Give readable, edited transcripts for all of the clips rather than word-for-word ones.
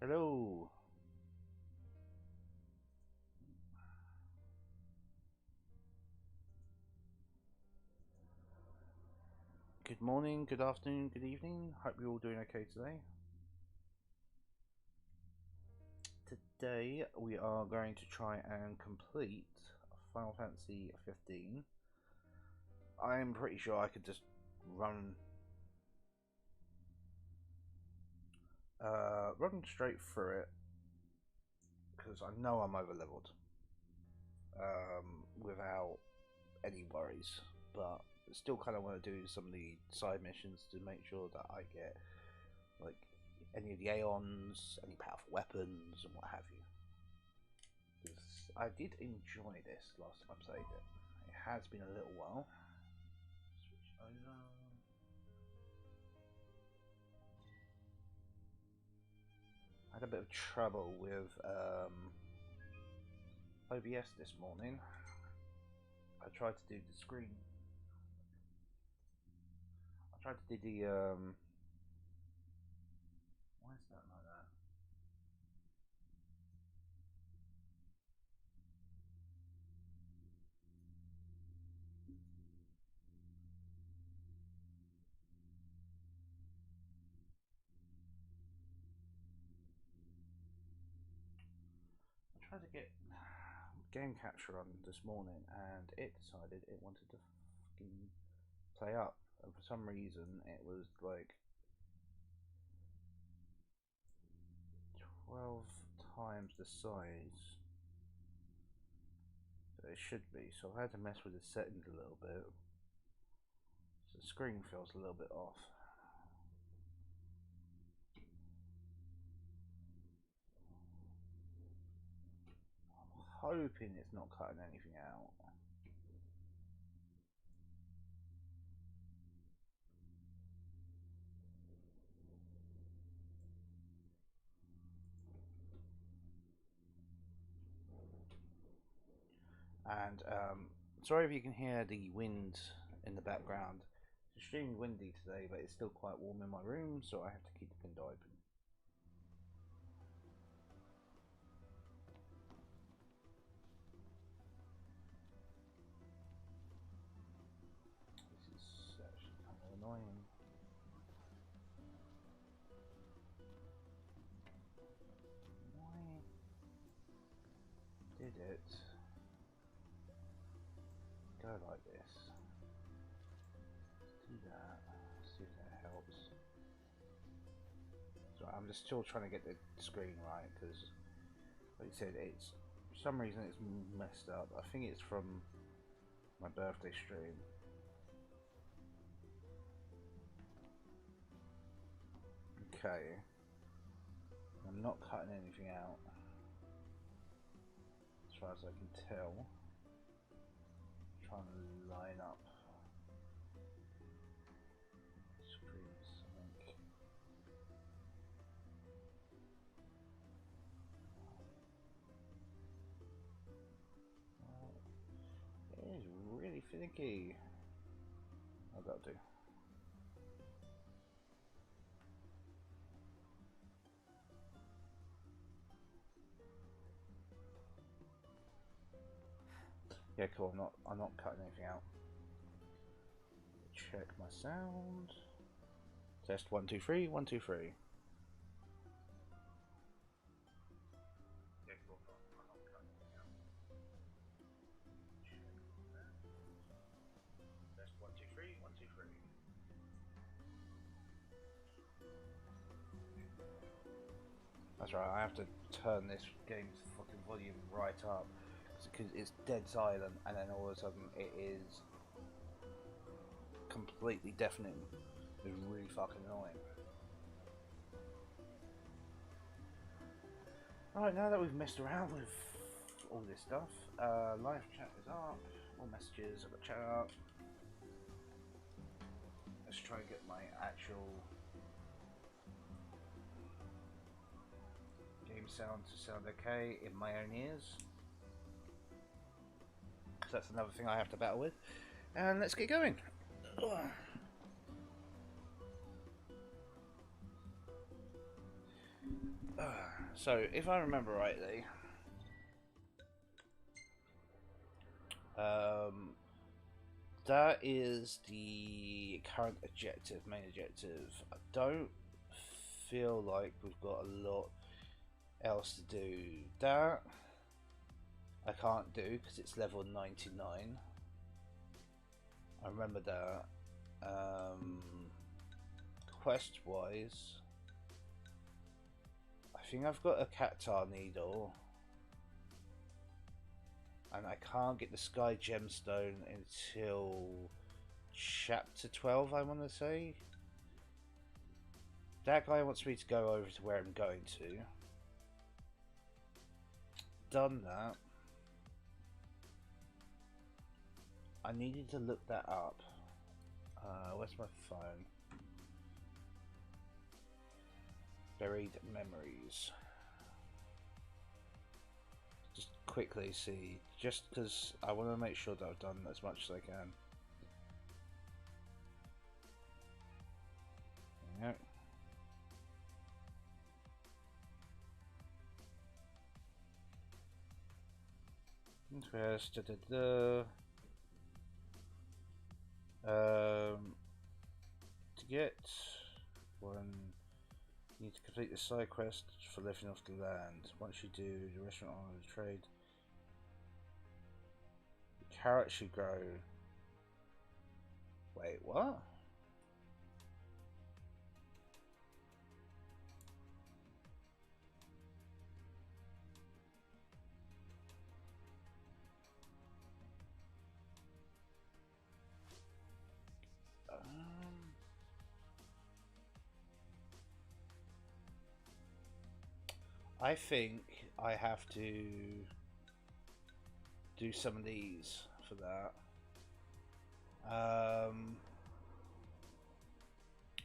Hello. Good morning, good afternoon, good evening. Hope you're all doing okay today. Today we are going to try and complete Final Fantasy 15. I'm pretty sure I could just run straight through it because I know I'm over leveled without any worries, but still kind of want to do some of the side missions to make sure that I get like any of the Aeons, any powerful weapons, and what have you. Because I did enjoy this last time I played it. It has been a little while. Switch over. I had a bit of trouble with OBS this morning. I tried to do the screen. I tried to do the why is that like that? I tried to get game capture on this morning and it decided it wanted to fucking play up, and for some reason it was like 12 times the size that it should be, so I had to mess with the settings a little bit, so the screen feels a little bit off. I'm hoping it's not cutting anything out. And sorry if you can hear the wind in the background. It's extremely windy today, but it's still quite warm in my room, so I have to keep the window open. This is actually kind of annoying. Why did it go like this? Let's do that. See if that helps. So I'm just still trying to get the screen right because, like I said, it's for some reason it's messed up. I think it's from my birthday stream. Okay, I'm not cutting anything out as far as I can tell. I'm trying to line up screens, I think. Well, it is really finicky. I'll that'll do. Yeah, cool. I'm not cutting anything out. Check my sound. Test 1 2 3 1 2 3. Yeah, cool. I'm not cutting anything out. Check that. Test 1 2 3 1 2 3. That's right. I have to turn this game's fucking volume right up because it's dead silent, and then all of a sudden it is completely deafening. It's really fucking annoying. Alright, now that we've messed around with all this stuff, live chat is up, all messages, I've got chat up. Let's try and get my actual game sound to sound okay in my own ears. So that's another thing I have to battle with. And let's get going. So, if I remember rightly, that is the current objective, main objective. I don't feel like we've got a lot else to do. That I can't do because it's level 99. I remember that. Quest wise, I think I've got a cactar needle, and I can't get the sky gemstone until chapter 12, I want to say. That guy wants me to go over to where I'm going to. Done that. I needed to look that up. Where's my phone? Buried memories. Just quickly see, just because I want to make sure that I've done as much as I can. Yeah. Interest. To get one, you need to complete the side quest for living off the land. Once you do, the restaurant on the trade. The carrots should grow. Wait, what? I think I have to do some of these for that.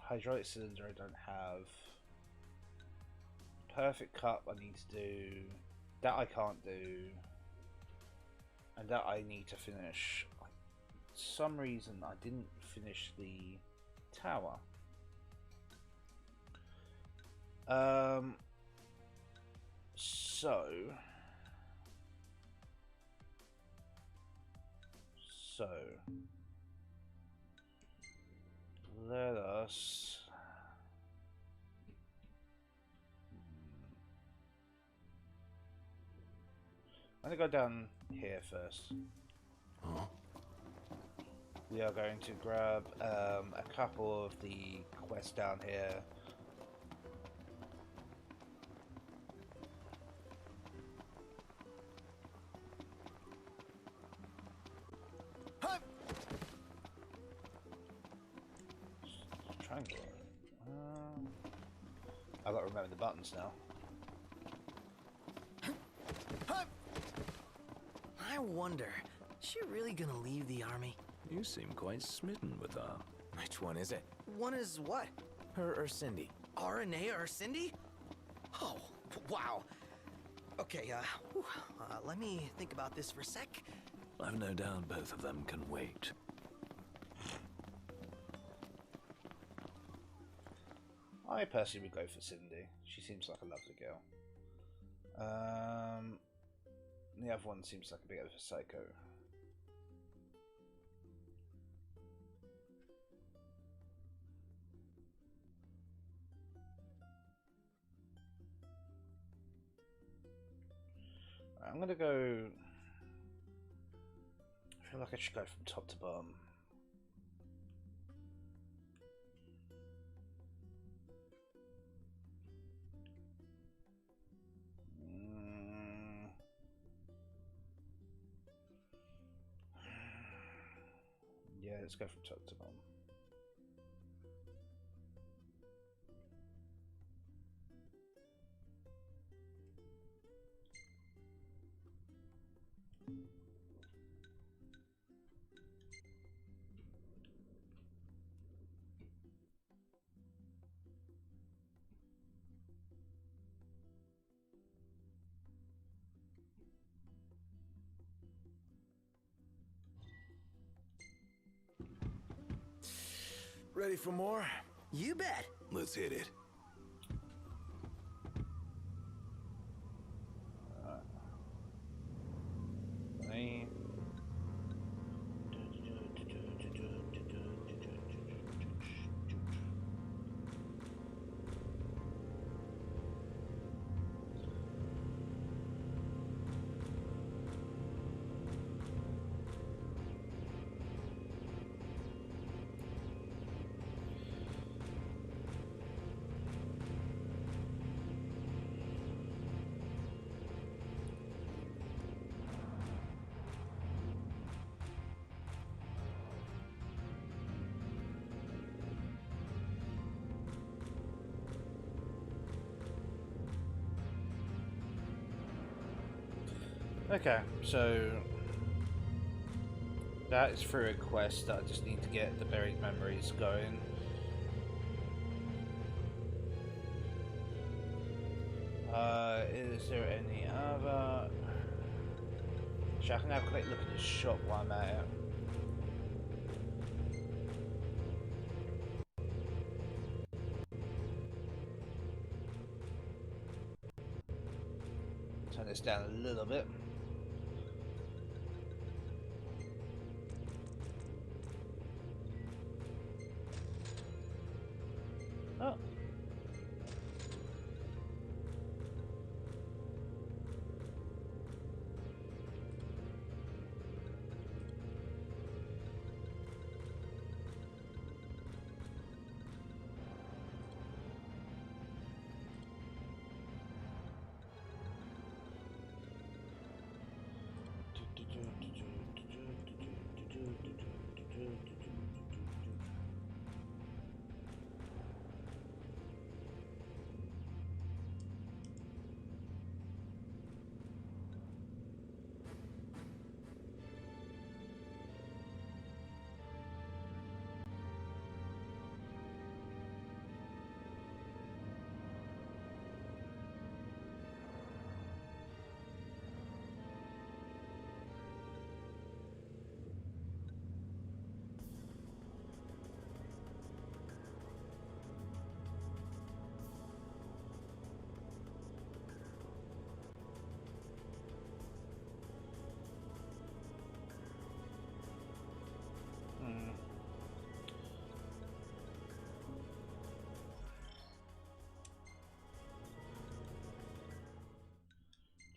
Hydraulic cylinder I don't have. Perfect cup I need to do. That I can't do. And that I need to finish. For some reason I didn't finish the tower. So let us I'm gonna go down here first. Huh? We are going to grab a couple of the quests down here. Triangle. I've got to remember the buttons now. I wonder, is she really gonna leave the army? You seem quite smitten with her. Which one is it? One is what? Her or Cindy? RNA or Cindy? Oh, wow. Okay, let me think about this for a sec. I've no doubt both of them can wait. I personally would go for Cindy. She seems like a lovely girl. The other one seems like a bit of a psycho. I'm gonna go. I feel like I should go from top to bottom. Yeah, let's go from top to bottom. Ready for more? You bet. Let's hit it. me. Okay, so that is through a quest that I just need to get the buried memories going. Is there any other? Actually, I can have a quick look at the shop while I'm at it. Turn this down a little bit. Oh.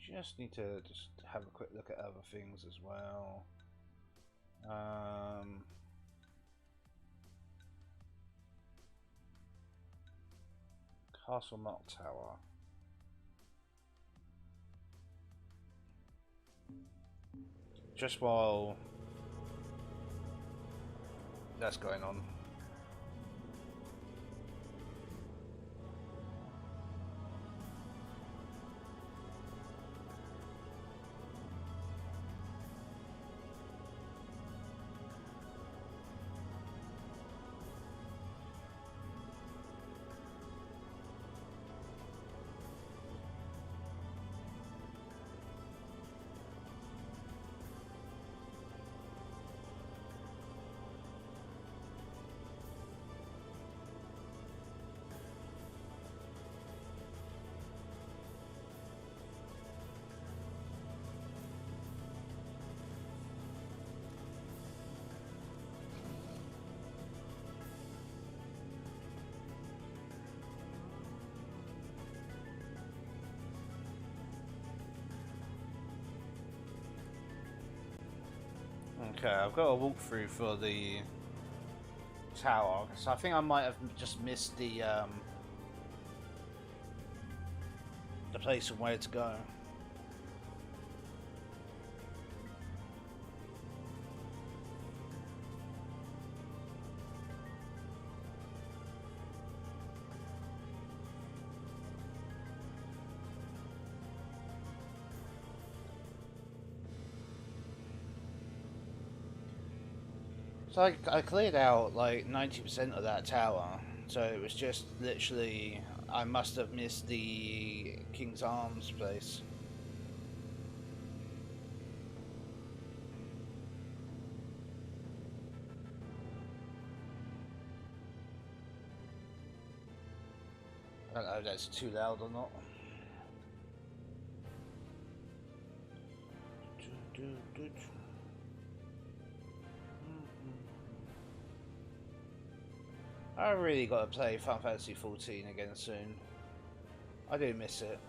Just need to just have a quick look at other things as well. Castle Mock Tower. Just while that's going on. Okay, I've got a walkthrough for the tower, so I think I might have just missed the place and where to go. So I cleared out like 90% of that tower, so it was just literally I must have missed the King's Arms place. I don't know if that's too loud or not. I really got to play Final Fantasy 14 again soon. I do miss it.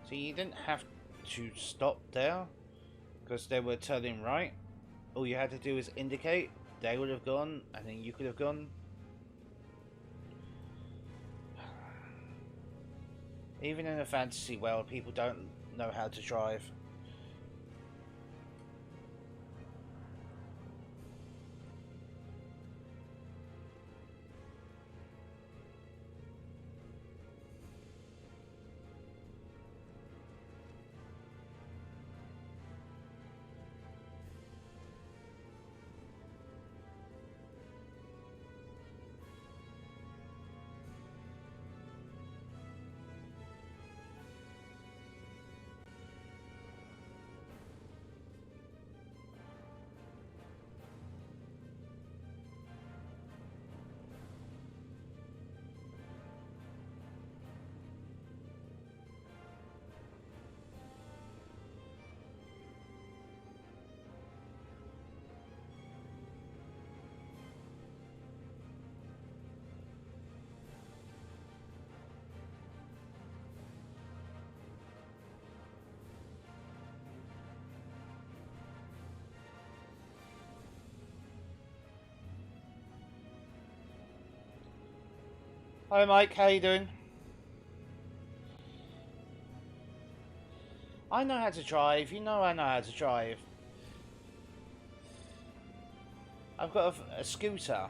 So you didn't have to stop there because they were turning right. All you had to do was indicate. They would have gone, and then you could have gone. Even in a fantasy world, people don't know how to drive. Hi Mike, how you doing? I know how to drive, you know I know how to drive. I've got a scooter.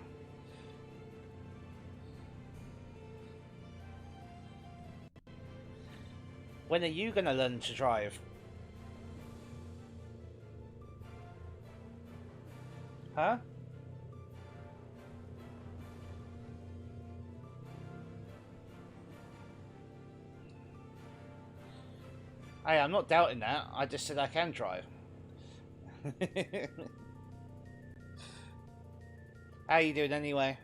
When are you gonna learn to drive? Huh? Hey, I'm not doubting that. I just said I can drive. How you doing anyway?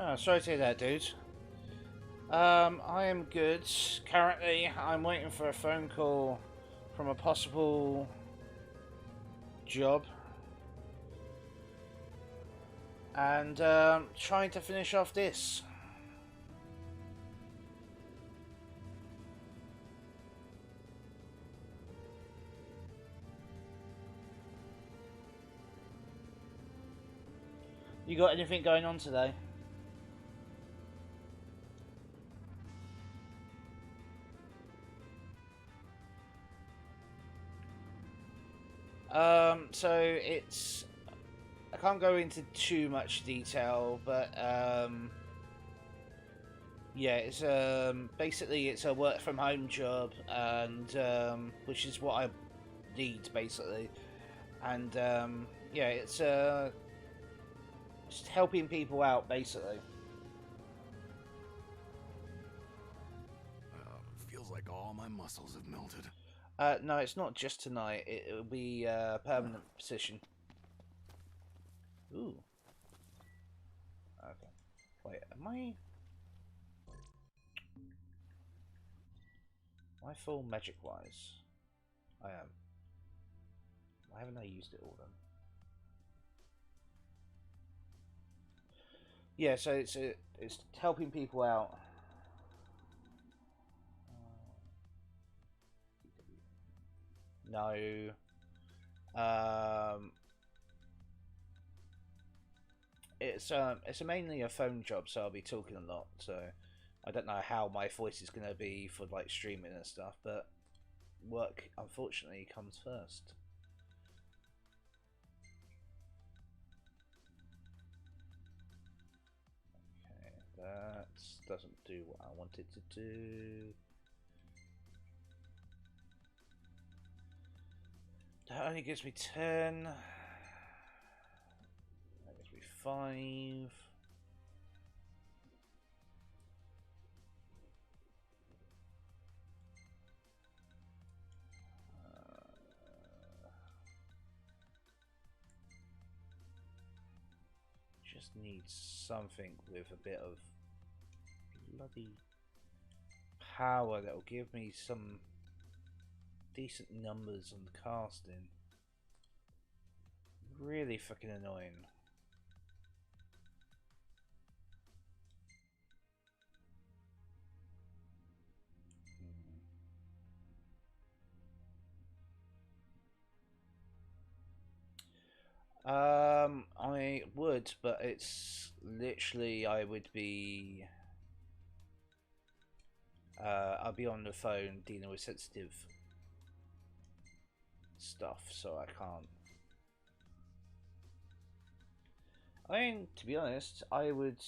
Oh, sorry to hear that, dude. I am good. Currently, I'm waiting for a phone call from a possible job. And trying to finish off this. You got anything going on today? So it's... I can't go into too much detail, but yeah, it's basically it's a work from home job, and which is what I need basically, and yeah, it's just helping people out basically. Feels like all my muscles have melted. No, it's not just tonight. It'll be a permanent position. Ooh. Okay. Wait, am I? Am I full magic wise? I am. Why haven't I used it all then? Yeah, so it's helping people out. No. It's mainly a phone job, so I'll be talking a lot. So I don't know how my voice is gonna be for like streaming and stuff, but work unfortunately comes first. Okay, that doesn't do what I want it to do. That only gives me 10. That gives me 5. Just need something with a bit of bloody power that will give me some decent numbers on the casting. Really fucking annoying. I would, but it's literally I would be. I'll be on the phone dealing with sensitive stuff, so I can't. I mean, to be honest, I would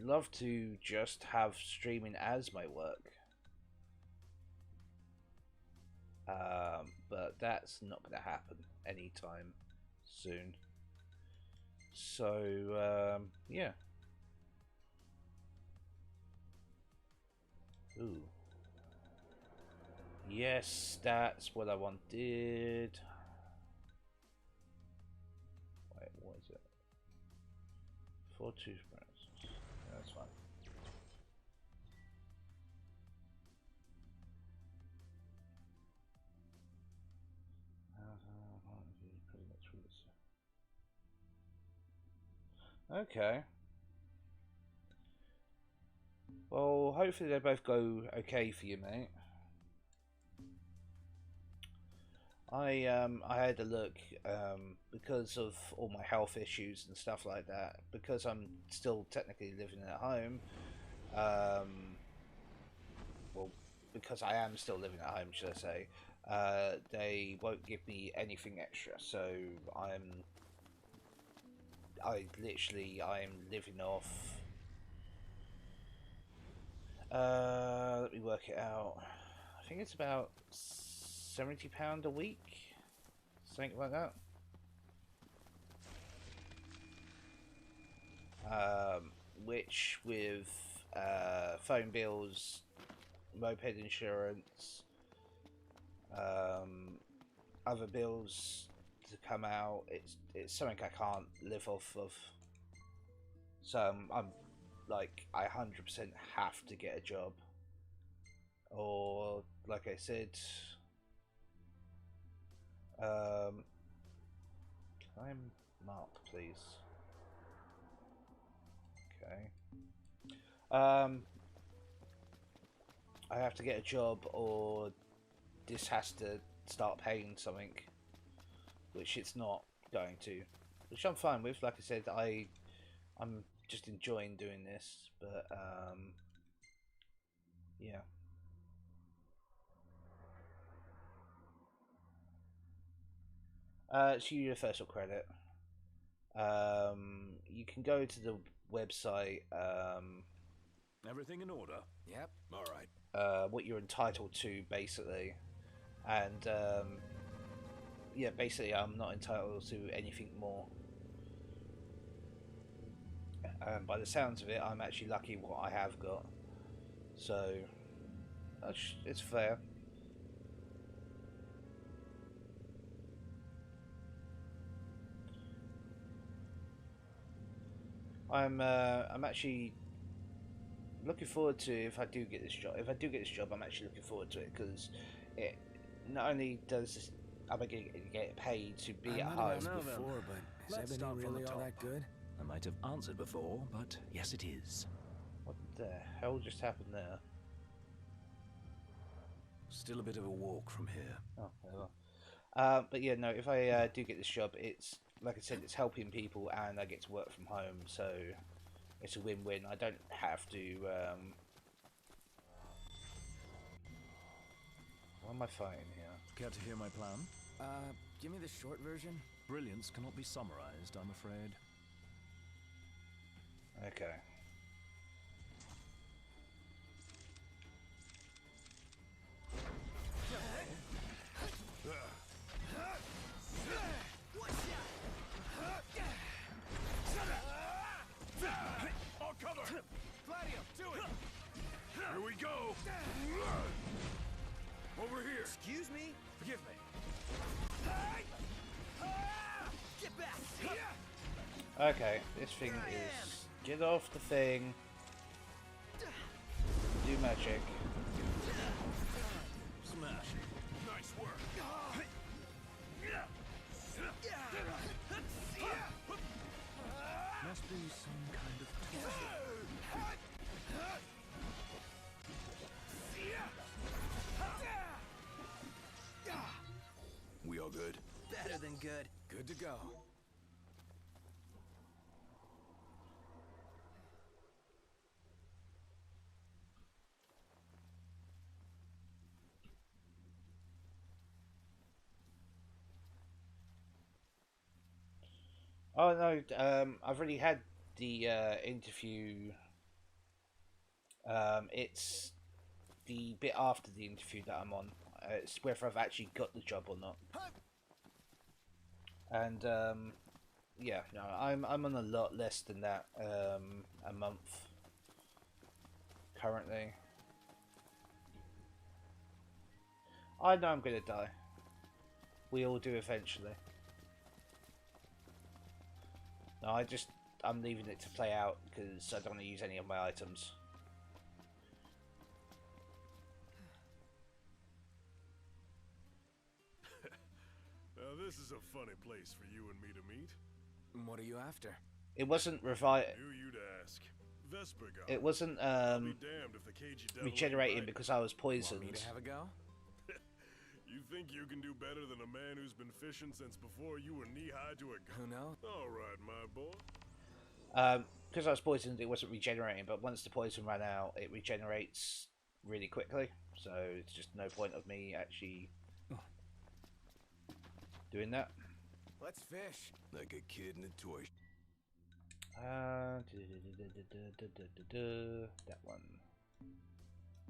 love to just have streaming as my work. But that's not going to happen anytime soon. So, yeah. Ooh. Yes, that's what I wanted. Wait, what is it? 4 toothbrushes. Yeah, that's fine. Okay. Well, hopefully they both go okay for you, mate. I had a look because of all my health issues and stuff like that. Because I'm still technically living at home. Well, because I am still living at home, should I say? They won't give me anything extra, so I'm living off. Let me work it out. I think it's about £70 a week, something like that. Which with phone bills, moped insurance, other bills to come out, it's something I can't live off of. So I'm like I 100% have to get a job, or like I said, can I mark please? Okay. I have to get a job, or this has to start paying something, which it's not going to, which I'm fine with. Like I said, I'm just enjoying doing this, but yeah. It's universal credit. You can go to the website. Everything in order? Yep. All right. What you're entitled to, basically, and yeah, basically, I'm not entitled to anything more. By the sounds of it, I'm actually lucky what I have got, so it's fair. I'm actually looking forward to if I do get this job. If I do get this job, I'm actually looking forward to it because it not only does this, am I going to get paid to be at home. asked before, but is Let's start Ebony from the really all top. that good? I might have answered before, but yes, it is. What the hell just happened there? Still a bit of a walk from here. Oh, well. But yeah, no. If I do get this job, it's like I said, it's helping people, and I get to work from home, so it's a win-win. I don't have to. What am I fighting here? Care to hear my plan? Give me the short version. Brilliance cannot be summarized, I'm afraid. Okay. I'll cover! Gladio, do it! Here we go! Over here! Excuse me? Forgive me. Get back! Okay, this thing is get off the thing. Do magic. Smash. Nice work. Must be some kind of We all good? Better than good. Good to go. Oh no, I've already had the interview. It's the bit after the interview that I'm on. It's whether I've actually got the job or not. And yeah, no, I'm on a lot less than that a month currently. I know I'm gonna die. We all do eventually. No, I'm leaving it to play out because I don't want to use any of my items. Now this is a funny place for you and me to meet. What are you after? It wasn't Knew you'd ask. Vesper got It wasn't I'll be damned if the cagey devil ain't regenerating right. because I was Want me poisoned. to have a go? You think you can do better than a man who's been fishing since before you were knee-high to a Who gun? knows? All right, my boy. Because I was poisoned, it wasn't regenerating. But once the poison ran out, it regenerates really quickly. So it's just no point of me actually doing that. Let's fish. Like a kid in a toy. That one.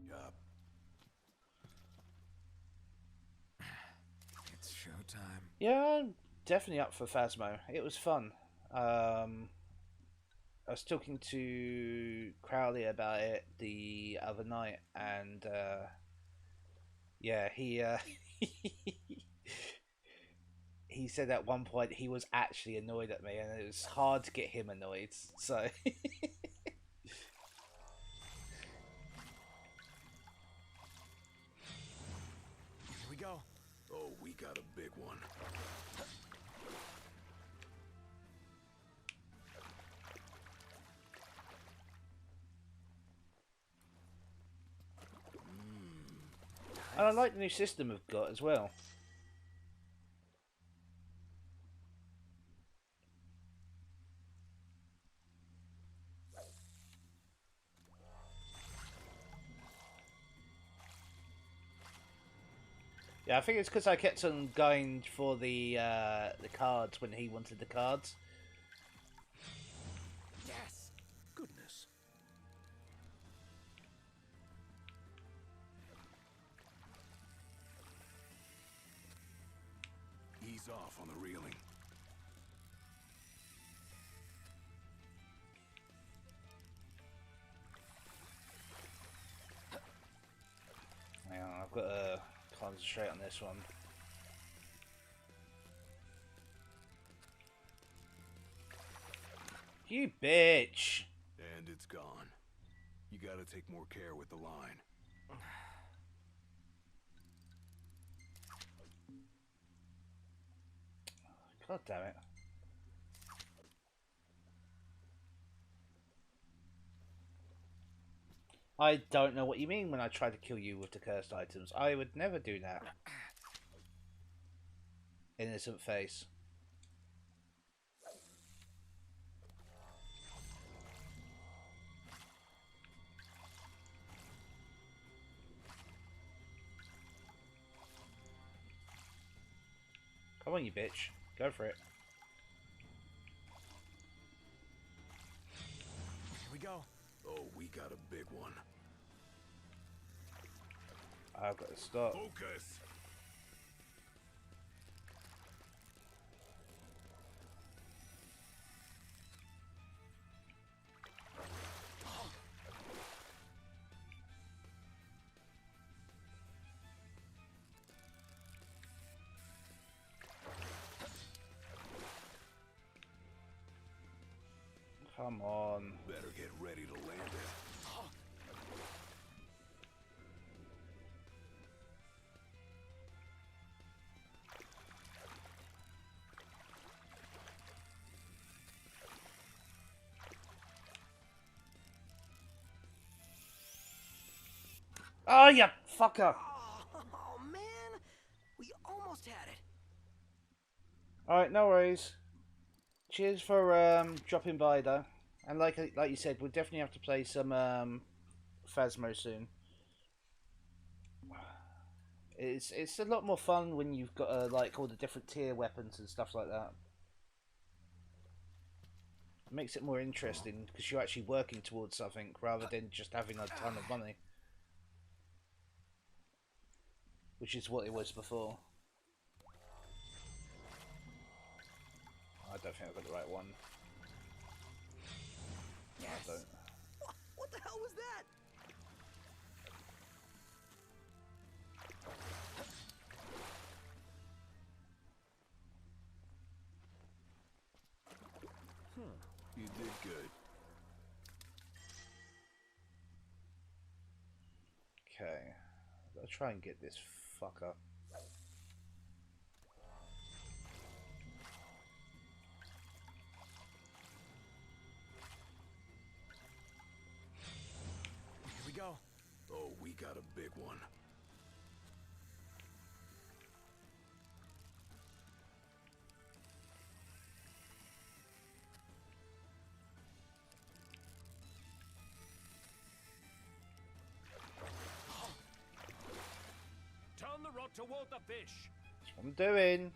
Yup. It's showtime. Yeah, I'm definitely up for Phasmo. It was fun. I was talking to Crowley about it the other night, and yeah, he he said at one point he was actually annoyed at me, and it was hard to get him annoyed. So Here we go. Oh, we got a big one. and I like the new system we've got as well. Yeah, I think it's because I kept on going for the cards when he wanted the cards. Yes. Goodness. Ease off on the reeling. Hang on, I've got to concentrate on this one. You bitch! And it's gone. You gotta take more care with the line. God damn it. I don't know what you mean when I try to kill you with the cursed items. I would never do that. Innocent face. Come on, you bitch. Go for it. Here we go. Oh, we got a big one. I've got to stop. Focus! Come on. Better get ready to land it. Oh, you fucker! Oh, man. We almost had it. Alright, no worries. Cheers for dropping by, though. And like you said, we'll definitely have to play some Phasmo soon. It's a lot more fun when you've got like all the different tier weapons and stuff like that. It makes it more interesting because you're actually working towards something rather than just having a ton of money, which is what it was before. I don't think I've got the right one. Yes. I don't. What the hell was that? You did good. Okay, I'll try and get this fucker. Here we go. Oh, we got a big one. Turn the rod toward the fish. That's what I'm doing.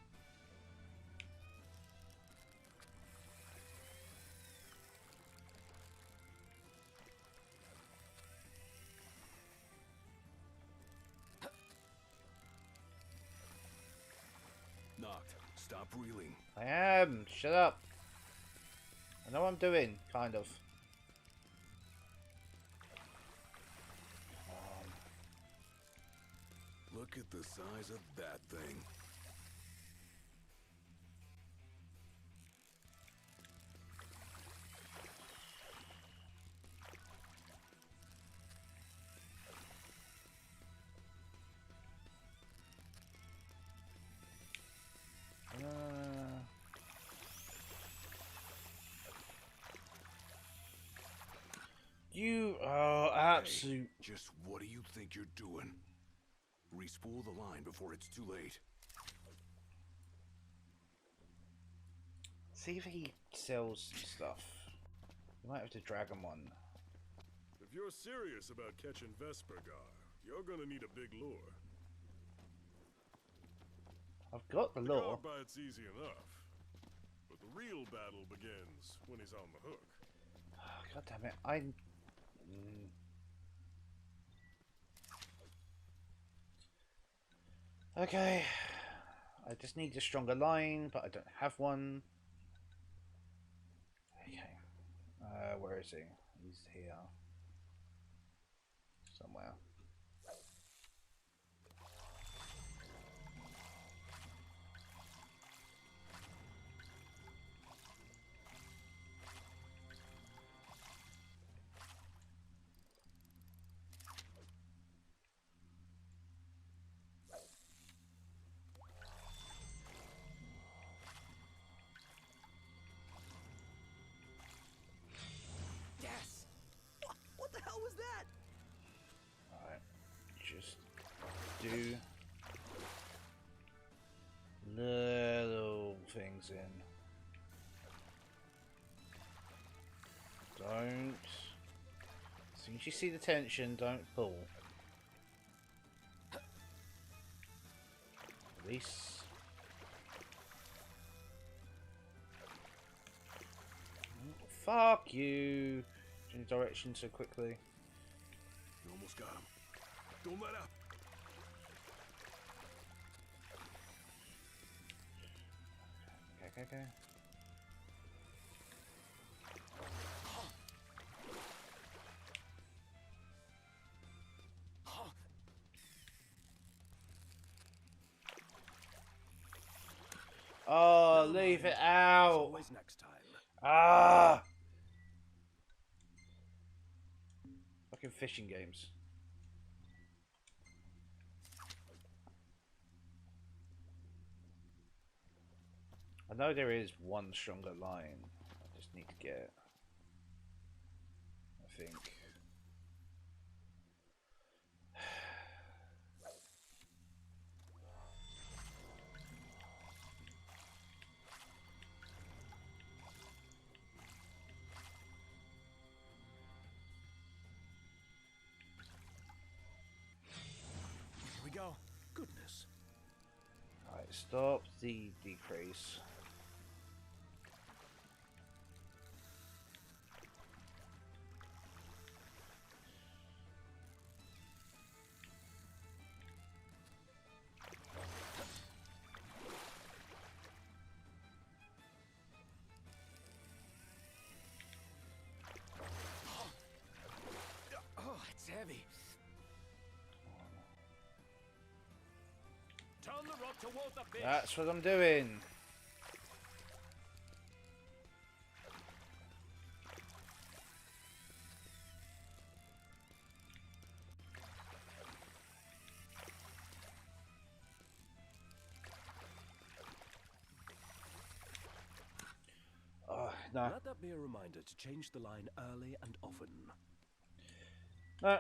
Knocked. Stop reeling. I am. Shut up. I know what I'm doing, kind of. Look at the size of that thing. You are absolute. Just what do you think you're doing? Respool the line before it's too late. See if he sells stuff. You might have to drag him one. If you're serious about catching Vespergar, you're gonna need a big lure. I've got the The lure. guard bite's easy enough, but the real battle begins when he's on the hook. God damn it! I. Okay. I just need a stronger line, but I don't have one. Okay. Where is he? He's here. Somewhere. things in. Don't. As soon as you see the tension, don't pull. Release. Fuck you! Change direction so quickly. You almost got him. Don't let up. Okay. Oh, leave it out. Always next time. Ah! Fucking fishing games. I know there is one stronger line. I just need to get it. I think. Here we go. Goodness. Alright, stop the decrease. Oh, it's heavy. Turn the rod toward the fish. That's what I'm doing. Oh, no. Let that be a reminder to change the line early and often. No.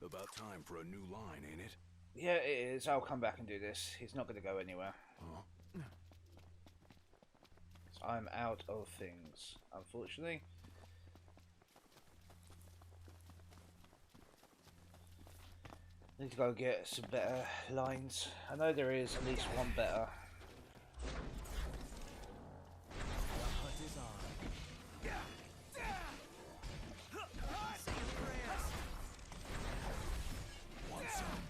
About time for a new line, ain't it? Yeah, it is. I'll come back and do this. He's not going to go anywhere. Huh? I'm out of things, unfortunately. Need to go get some better lines. I know there is at least one better. The hunt is on. Say your prayers. Want some?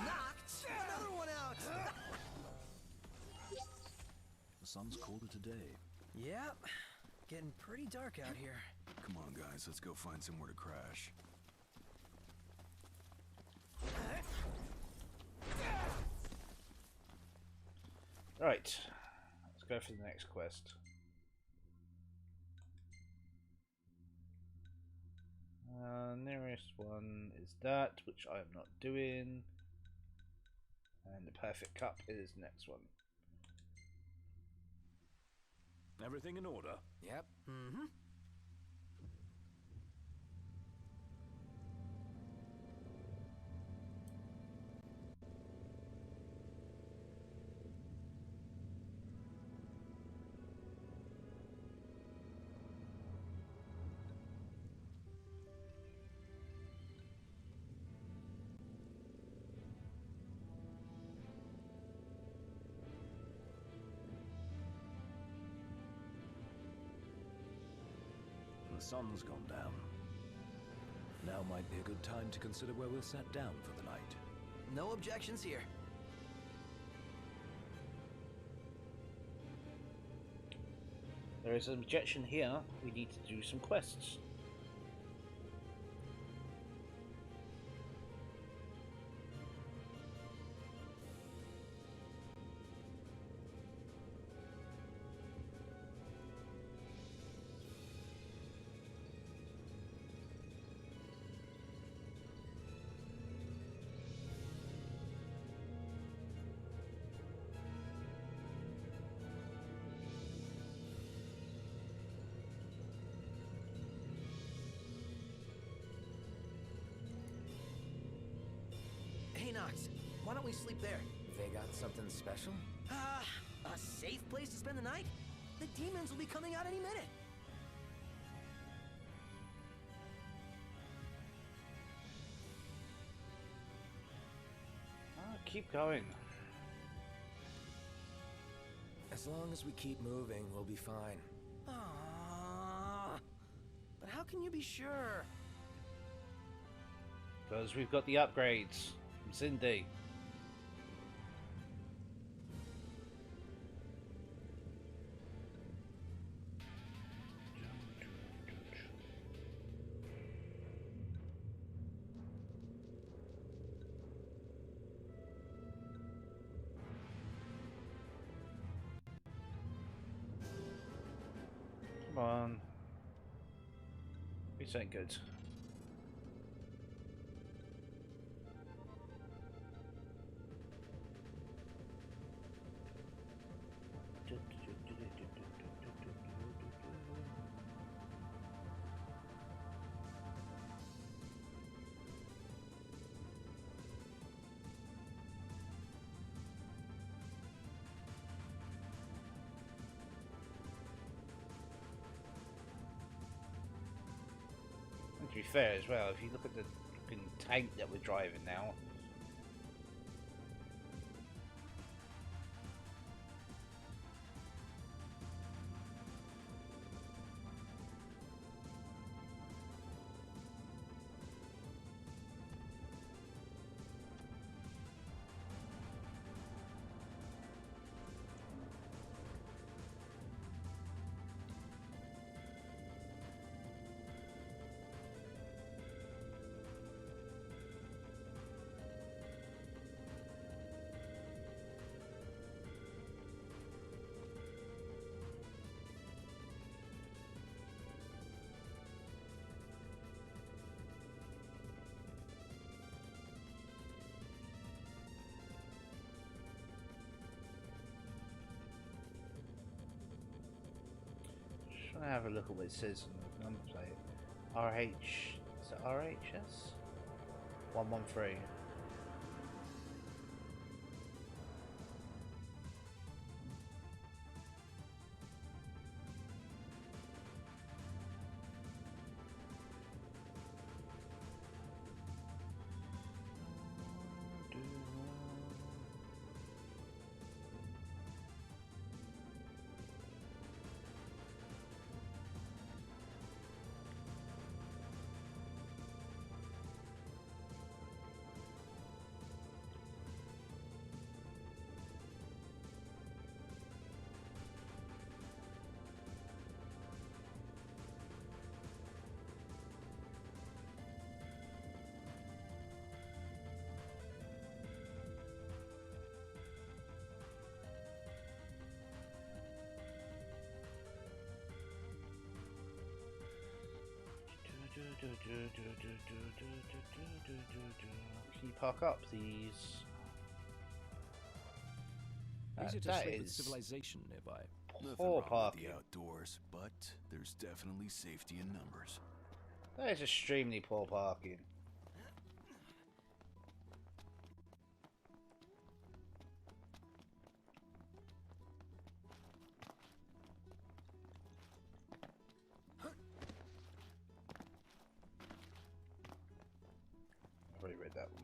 Knocked another one out. The sun's colder today. Yep, getting pretty dark out here. Come on, guys, let's go find somewhere to crash. Right, let's go for the next quest. Nearest one is that, which I am not doing. And the perfect cup is the next one. Everything in order? Yep. Mm-hmm. The sun's gone down. Now might be a good time to consider where we'll set down for the night. No objections here. There is an objection here. We need to do some quests. Why don't we sleep there? They got something special? A safe place to spend the night? The demons will be coming out any minute. Keep going. As long as we keep moving, we'll be fine. Aww. But how can you be sure? Because we've got the upgrades from Cindy. Come on. This ain't good. To be fair as well, if you look at the fucking tank that we're driving now. Trying to have a look at what it says on the number plate. RH, is it RHS? 113. Can you park up, please? Easy to That slip with is civilization nearby. Nothing poor wrong with parking. the outdoors, but there's definitely safety in numbers. That is extremely poor parking. I've already read that one.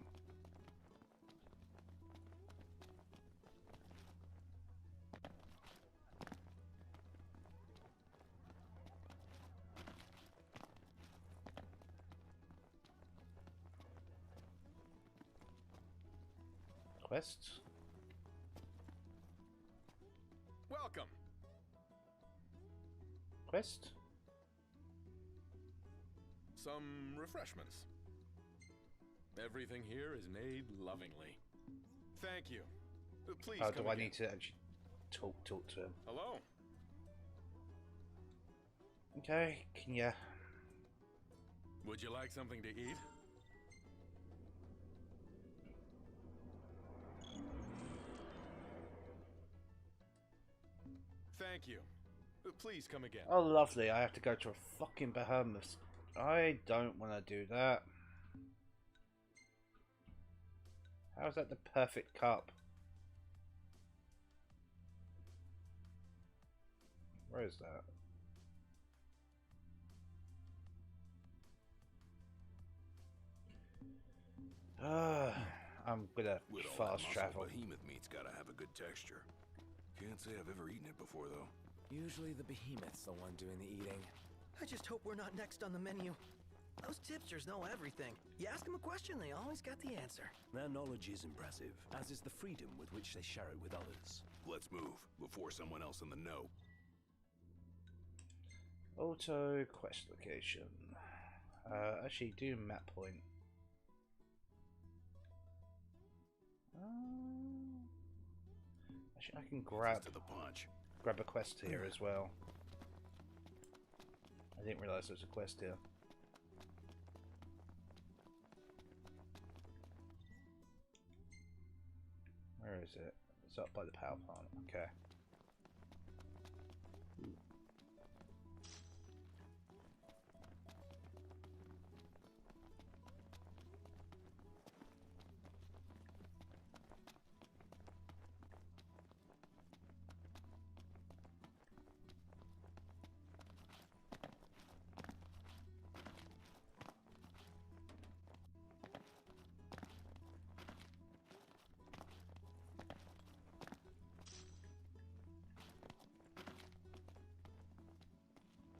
Quest? Welcome. Quest? Some refreshments. Everything here is made lovingly. Thank you. Please How come do I again. need to actually talk to him? Hello. Okay, can you... Would you like something to eat? Thank you. Please come again. Oh, lovely. I have to go to a fucking behemoth. I don't want to do that. How How's that the perfect cup? Where is that? I'm gonna With all that fast muscle, travel. behemoth meat's gotta have a good texture. Can't say I've ever eaten it before, though. Usually the behemoth's the one doing the eating. I just hope we're not next on the menu. Those tipsters know everything. You ask them a question, they always got the answer. Their knowledge is impressive, as is the freedom with which they share it with others. Let's move before someone else in the know. Auto quest location. Actually, do map point. Actually, I can grab To the punch. a quest here as well. I didn't realize there was a quest here. Where is it? It's up by the power plant. Okay.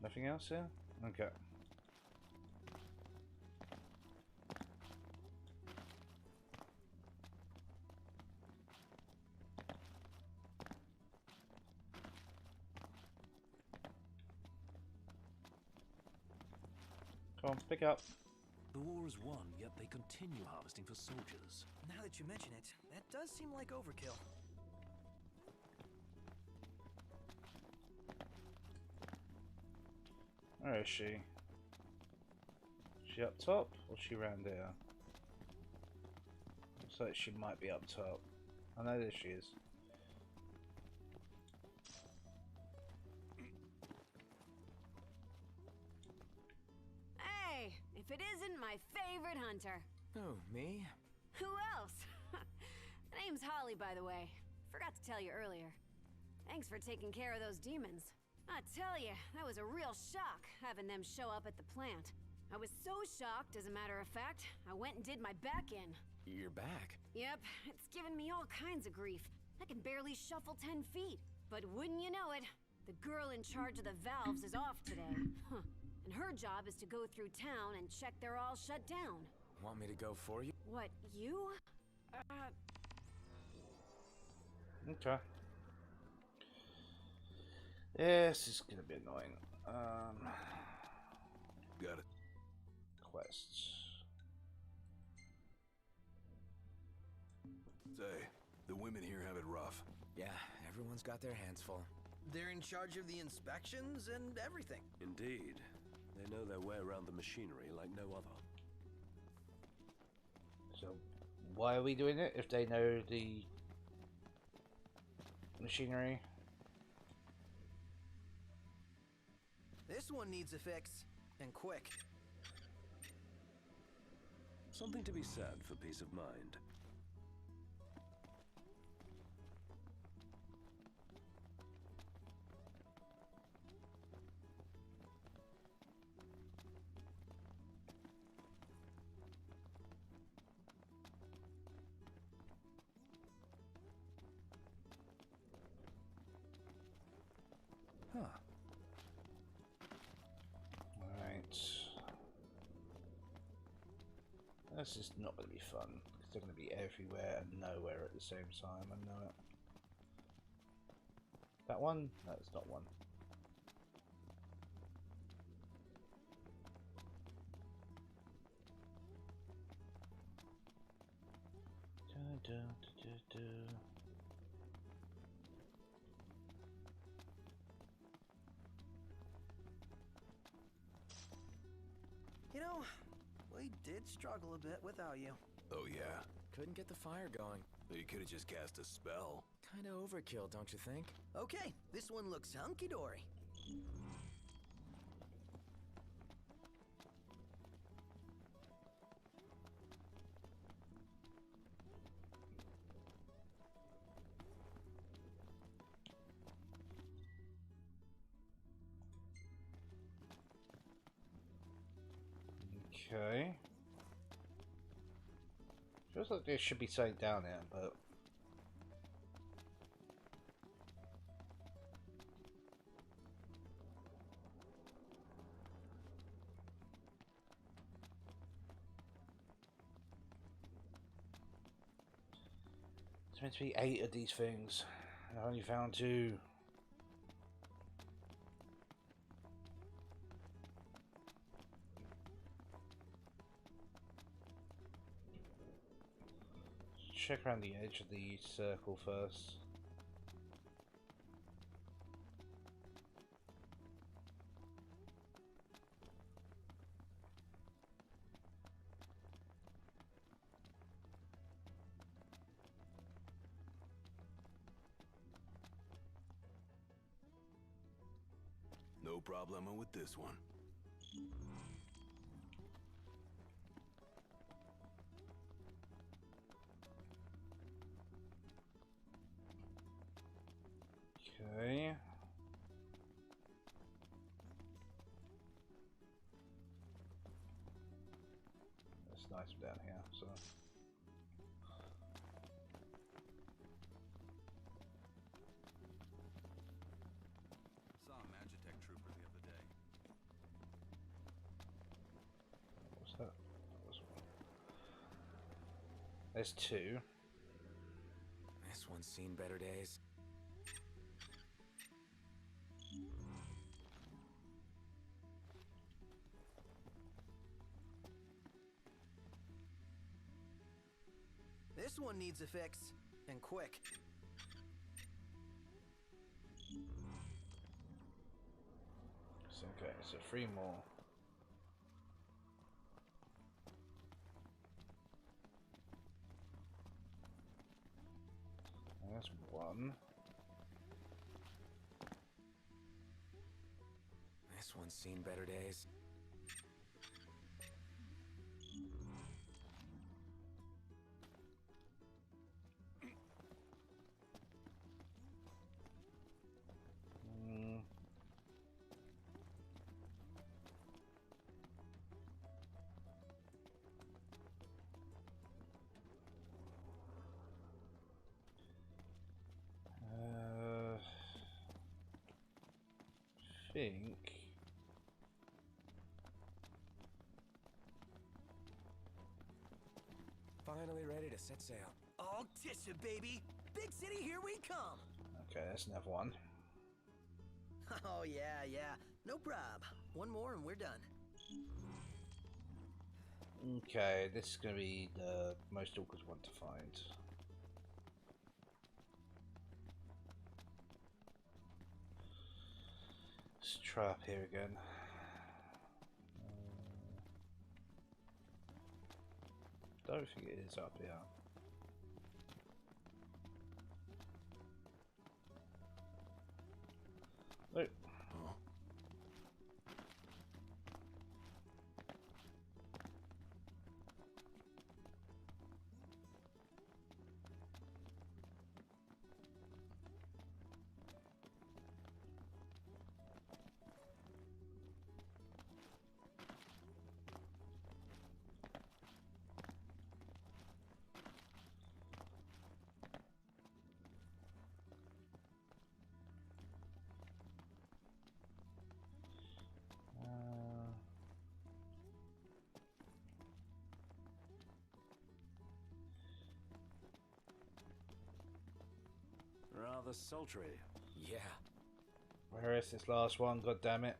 Nothing else here? Okay. Come on, pick up. The war is won, yet they continue harvesting for soldiers. Now that you mention it, that does seem like overkill. Where is she? She up top or she round there? Looks like she might be up top. I know there she is. Hey, if it isn't my favorite hunter. Oh, me? Who else? The name's Holly, by the way. Forgot to tell you earlier. Thanks for taking care of those demons. I tell you, that was a real shock, having them show up at the plant. I was so shocked, as a matter of fact, I went and did my back in. You're back. Yep, it's given me all kinds of grief. I can barely shuffle 10 feet. But wouldn't you know it, the girl in charge of the valves is off today. Huh. And her job is to go through town and check they're all shut down. Want me to go for you? What, you? Okay. This is gonna be annoying. Got it. Quests. Say, the women here have it rough. Yeah, everyone's got their hands full. They're in charge of the inspections and everything. Indeed. They know their way around the machinery like no other. So, why are we doing it if they know the machinery? This one needs a fix, and quick. Something to be said for peace of mind. Huh. Alright. This is not going to be fun, because they're going to be everywhere and nowhere at the same time, I know it. That one? No, it's not one. Da, da, da, da, da. You know, we did struggle a bit without you. Oh, yeah? Couldn't get the fire going. You could have just cast a spell. Kinda overkill, don't you think? Okay, this one looks hunky-dory. Okay. Feels like there should be something down there, but... There's meant to be 8 of these things. I only found 2. Check around the edge of the circle first. No problem with this one. Okay. It's nice down here, so. Saw a Magitech trooper the other day. What's that? That was one. There's 2. This one's seen better days. This one needs a fix, and quick. So, okay, so 3 more. That's 1. This one's seen better days. Think Finally ready to set sail. All tissue, baby. Big city, here we come. okay, that's another one. Oh, yeah. No prob. One more and we're done. Okay, this is gonna be the most awkward one to find. Let's try up here again. Don't think it is up here. Nope. Rather sultry. Yeah. Where is this last one? God damn it.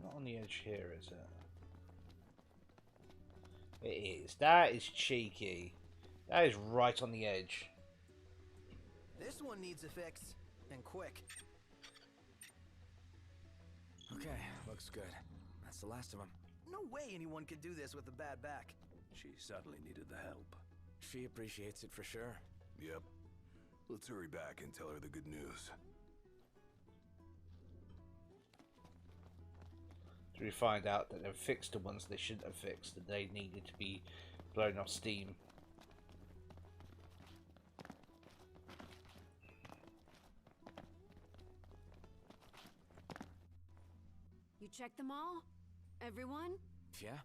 Not on the edge here, is it? It is. That is cheeky. That is right on the edge. This one needs a fix, and quick. Okay, looks good. That's the last of them. No way anyone could do this with a bad back. She certainly needed the help. She appreciates it for sure. Yep. Let's hurry back and tell her the good news. We find out that they've fixed the ones they shouldn't have fixed, that they needed to be blown off steam. You checked them all? Everyone? Yeah,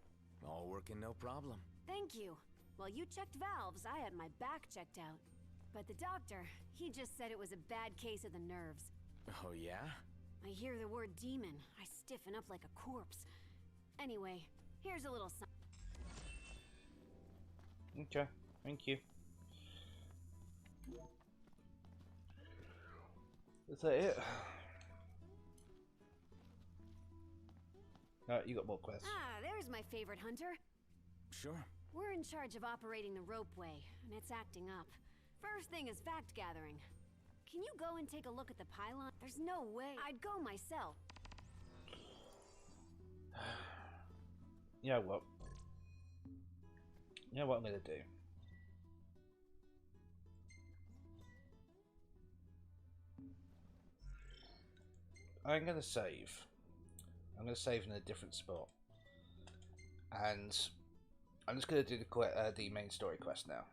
all working no problem. Thank you. While you checked valves, I had my back checked out. But the doctor, he just said it was a bad case of the nerves. Oh yeah? I hear the word demon, I stiffen up like a corpse. Anyway, here's a little something. Okay, thank you. Is that it? No, you got more quests. Ah, there's my favorite hunter. Sure. We're in charge of operating the ropeway, and it's acting up. First thing is fact gathering. Can you go and take a look at the pylon? There's no way. I'd go myself. You know what? You know what I'm gonna do? I'm gonna save. I'm gonna save in a different spot, and I'm just gonna do the main story quest now.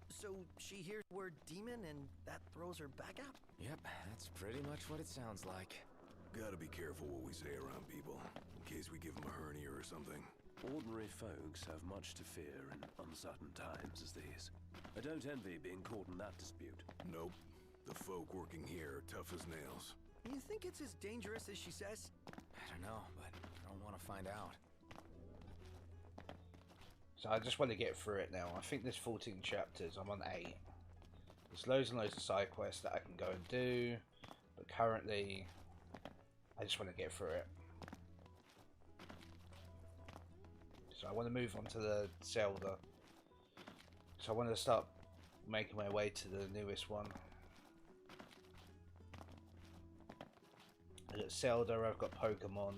So she hears the word demon and that throws her back out? Yep, that's pretty much what it sounds like. Gotta be careful what we say around people, in case we give them a hernia or something. Ordinary folks have much to fear in uncertain times as these. I don't envy being caught in that dispute. Nope. The folk working here are tough as nails. You think it's as dangerous as she says? I don't know, but I don't want to find out. So I just want to get through it now. I think there's 14 chapters. I'm on 8. There's loads and loads of side quests that I can go and do, but currently I just want to get through it. So I want to move on to the Zelda. So I want to start making my way to the newest one. I've got Zelda, I've got Pokémon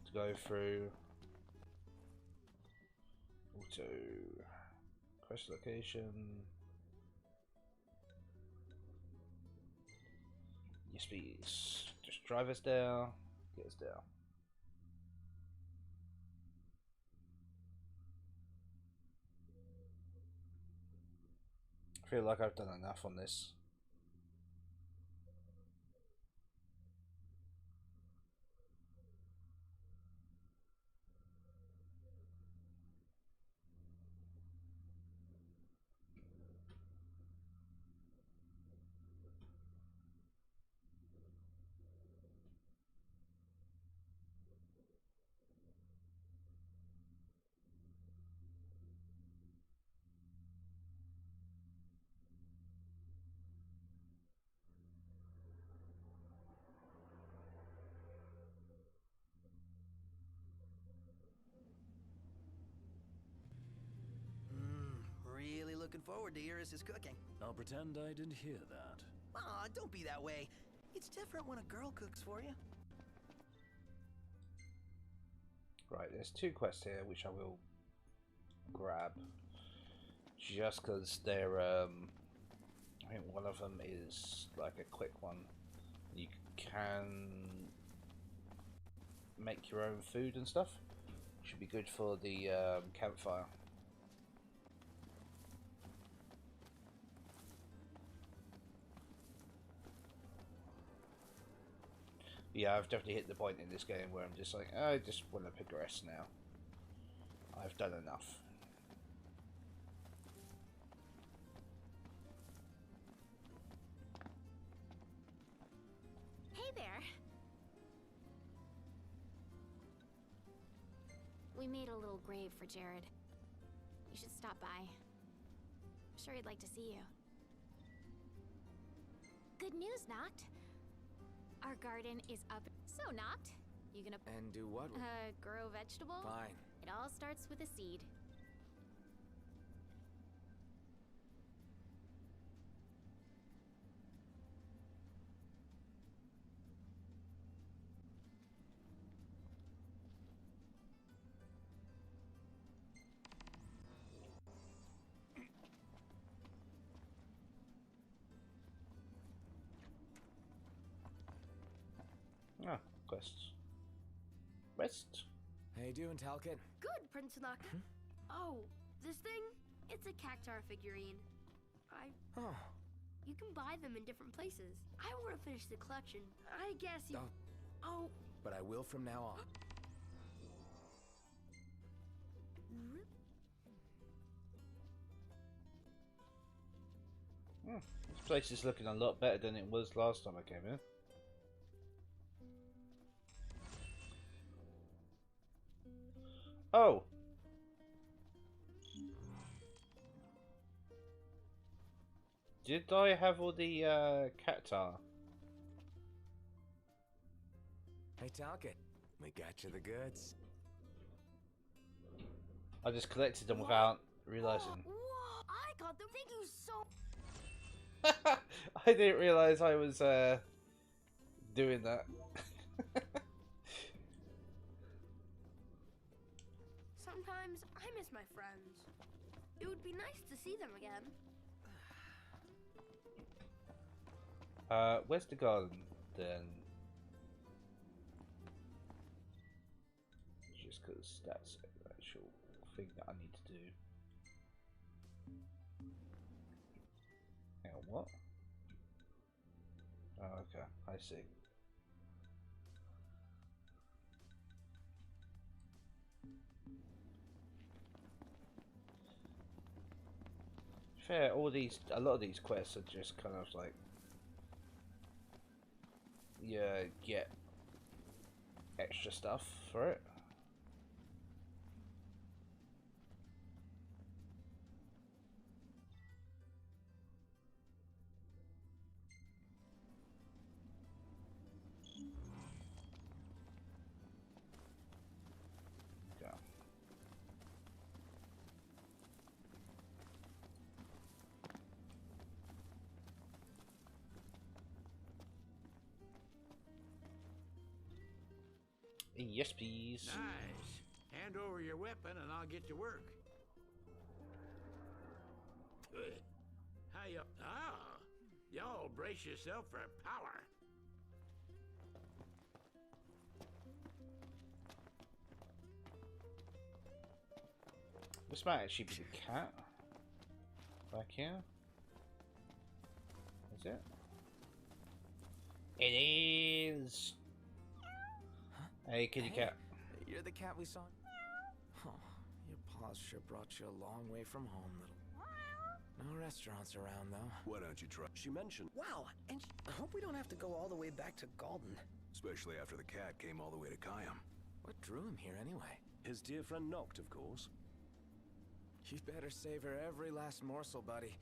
to go through. Auto quest location. Yes, please. Just drive us there. Get us there. I feel like I've done enough on this. Really looking forward to Iris' cooking. I'll pretend I didn't hear that. Aw, don't be that way. It's different when a girl cooks for you. Right, there's 2 quests here which I will grab just because they're I think one of them is like a quick one. You can make your own food and stuff. Should be good for the campfire. Yeah, I've definitely hit the point in this game where I'm just like, I just want to progress now. I've done enough. Hey there. We made a little grave for Jared. You should stop by. I'm sure he'd like to see you. Good news, Noct. Our garden is up. So, Noct, you gonna And do what? grow vegetables? Fine. It all starts with a seed. quests. Rest. How you doing, Talcott? Good, Prince Noctis. Oh, this thing? It's a cactar figurine. Oh. You can buy them in different places. I want to finish the collection. I guess you... Oh. But I will from now on. This place is looking a lot better than it was last time I came in. Oh! Did I have all the cactar? Hey, Talcott. We got you the goods. I just collected them without realizing. Whoa, I got them. Thank you so... I didn't realize I was doing that. Sometimes I miss my friends. It would be nice to see them again. Where's the garden then? Just because that's the actual thing that I need to do. Hang on, what? Oh, okay, I see. Fair, a lot of these quests are just kind of like, yeah, get extra stuff for it. Yes, please. Nice. Hand over your weapon and I'll get to work. How you... Ah, y'all brace yourself for power. This might actually be the cat. Back here. Is it? It is! Hey, kitty cat. You're the cat we saw? Oh, your paws sure brought you a long way from home, little... No restaurants around, though. Why don't you try? She mentioned... Wow, and I hope we don't have to go all the way back to Galden. Especially after the cat came all the way to Kayam. What drew him here, anyway? His dear friend Noct, of course. You better save her every last morsel, buddy.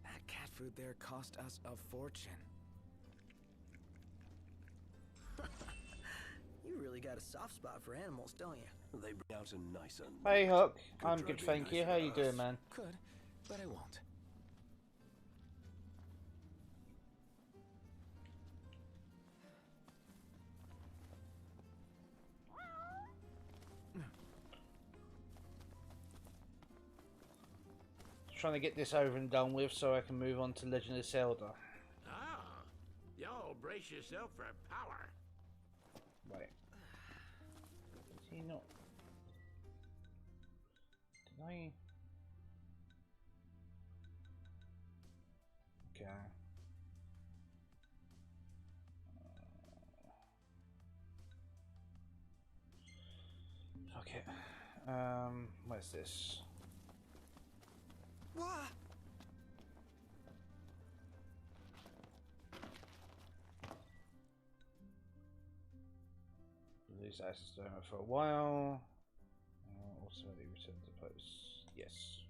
That cat food there cost us a fortune. You really got a soft spot for animals, don't you? They bring out a nice one. Hey, Huck. Could I'm try good, being thank you. nicer How to you us. doing, man? Could, but I won't. Trying to get this over and done with so I can move on to Legend of Zelda. Ah, y'all brace yourself for power. Wait. Is he not? Did I? Okay. Fuck it. Where's this? What? Lose access to it for a while. Ultimately return to post. Yes.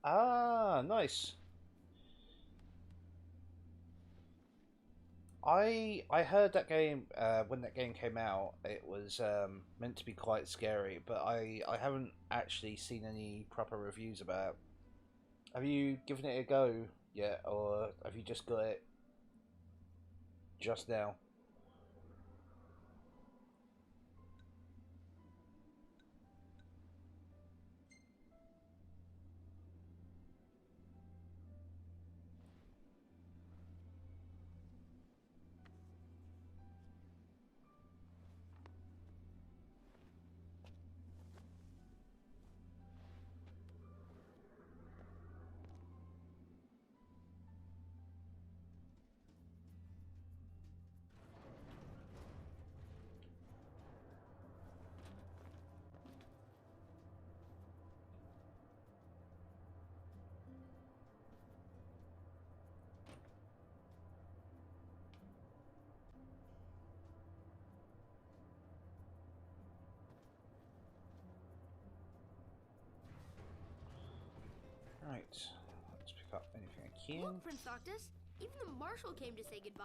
Ah, nice. I heard that game when that game came out. It was meant to be quite scary, but I haven't actually seen any proper reviews about it. Have you given it a go yet, or have you just got it just now? Right, let's pick up anything I can. Look, Prince Noctis, even the marshal came to say goodbye.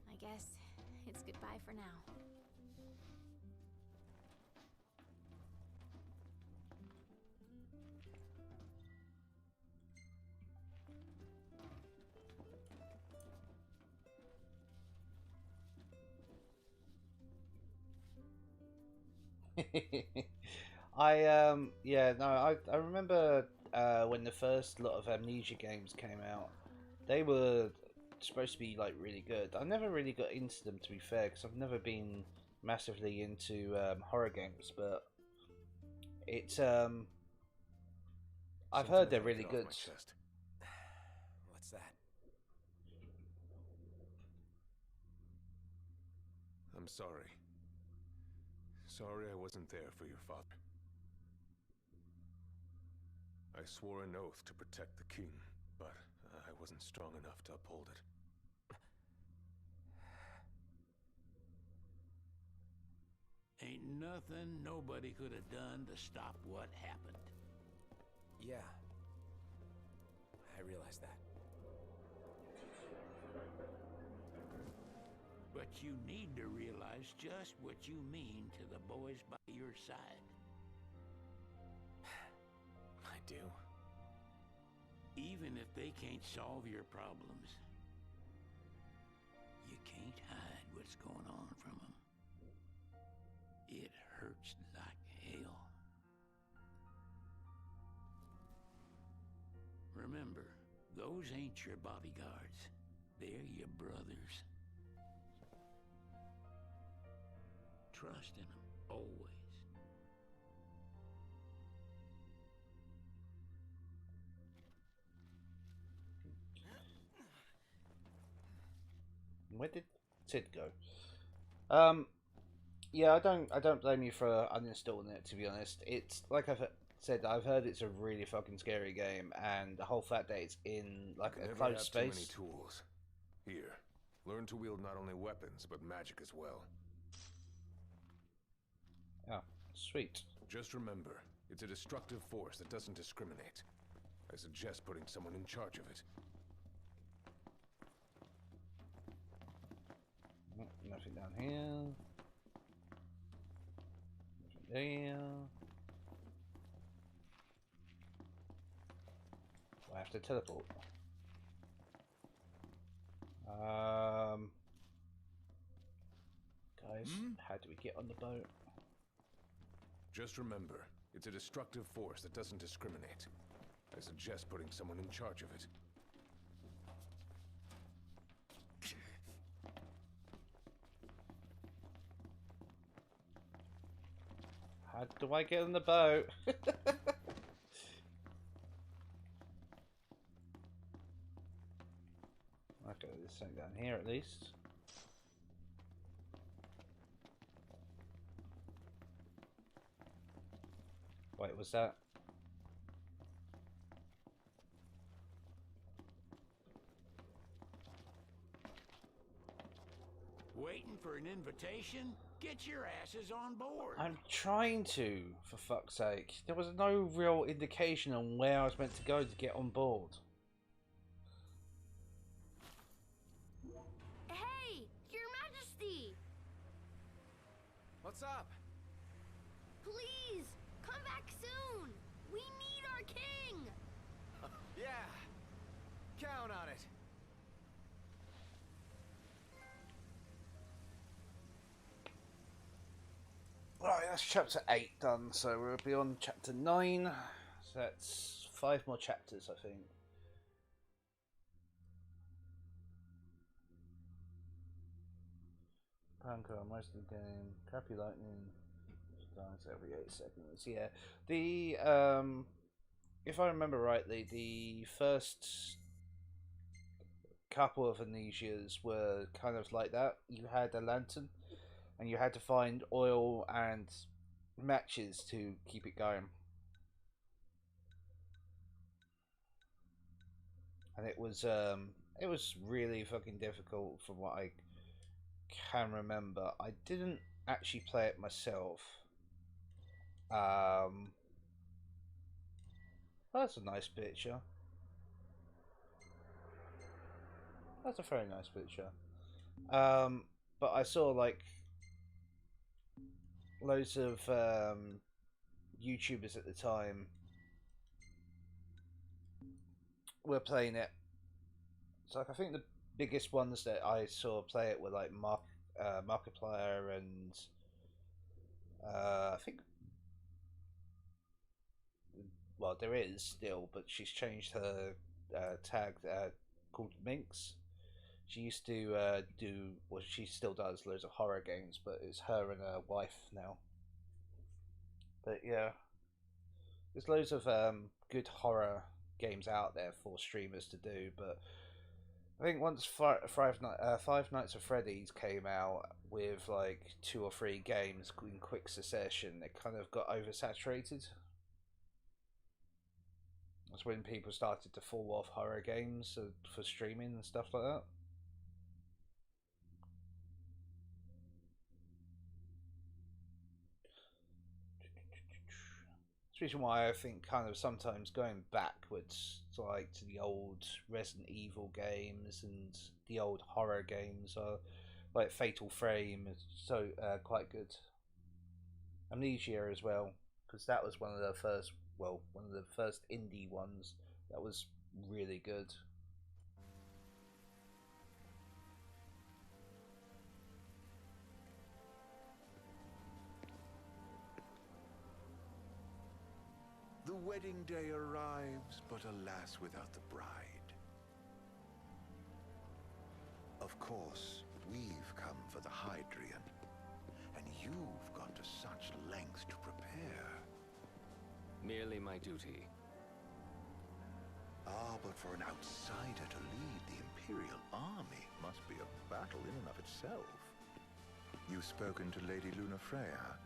I guess it's goodbye for now. I remember when the first lot of Amnesia games came out, they were supposed to be like really good. I never really got into them, to be fair, because I've never been massively into horror games, but it's I've heard they're really good. What's that? I'm sorry. Sorry I wasn't there for your father. I swore an oath to protect the king, but I wasn't strong enough to uphold it. Ain't nothing nobody could have done to stop what happened. Yeah. I realize that. But you need to realize just what you mean to the boys by your side. I do. Even if they can't solve your problems, you can't hide what's going on from them. It hurts like hell. Remember, those ain't your bodyguards. They're your brothers. Trust in them, always. Where did Sid go? Yeah, I don't blame you for uninstalling it. To be honest, it's like I've said, I've heard it's a really fucking scary game, and the whole fact that it's in like a closed space. Too many tools. Here, learn to wield not only weapons but magic as well. Oh, sweet. Just remember, it's a destructive force that doesn't discriminate. I suggest putting someone in charge of it. Nothing down here. Nothing there. Do I have to teleport? Guys, how do we get on the boat? Just remember, it's a destructive force that doesn't discriminate. I suggest putting someone in charge of it. How do I get on the boat? Okay, there's something down here at least. Wait, was that? Waiting for an invitation? Get your asses on board. I'm trying to, for fuck's sake. There was no real indication on where I was meant to go to get on board. Hey, Your Majesty! What's up? Please, come back soon! We need our king! Yeah. Count on it. Right, that's chapter 8 done, so we'll be on chapter 9. So that's 5 more chapters, I think. Panko, most of the game. Crappy lightning. Dies every 8 seconds. Yeah. The, if I remember rightly, the first couple of amnesias were kind of like that. You had a lantern, and you had to find oil and matches to keep it going. And it was really fucking difficult from what I can remember. I didn't actually play it myself. Um, that's a nice picture. That's a very nice picture. But I saw like loads of YouTubers at the time were playing it. So like, I think the biggest ones that I saw play it were like Markiplier and I think, well, there is still, but she's changed her tag called Minx. She used to do, well, she still does loads of horror games, but it's her and her wife now. But yeah, there's loads of good horror games out there for streamers to do, but I think once Five Nights at Freddy's came out with like 2 or 3 games in quick succession, it kind of got oversaturated. That's when people started to fall off horror games for streaming and stuff like that. That's the reason why I think kind of sometimes going backwards to like to the old Resident Evil games and the old horror games are like Fatal Frame is so quite good. Amnesia as well, because that was one of the first, well, one of the first indie ones that was really good. The wedding day arrives, but alas, without the bride. Of course, we've come for the Hydrian, and you've gone to such lengths to prepare. Merely my duty. Ah, but for an outsider to lead the Imperial army must be a battle in and of itself. You've spoken to Lady Lunafreya.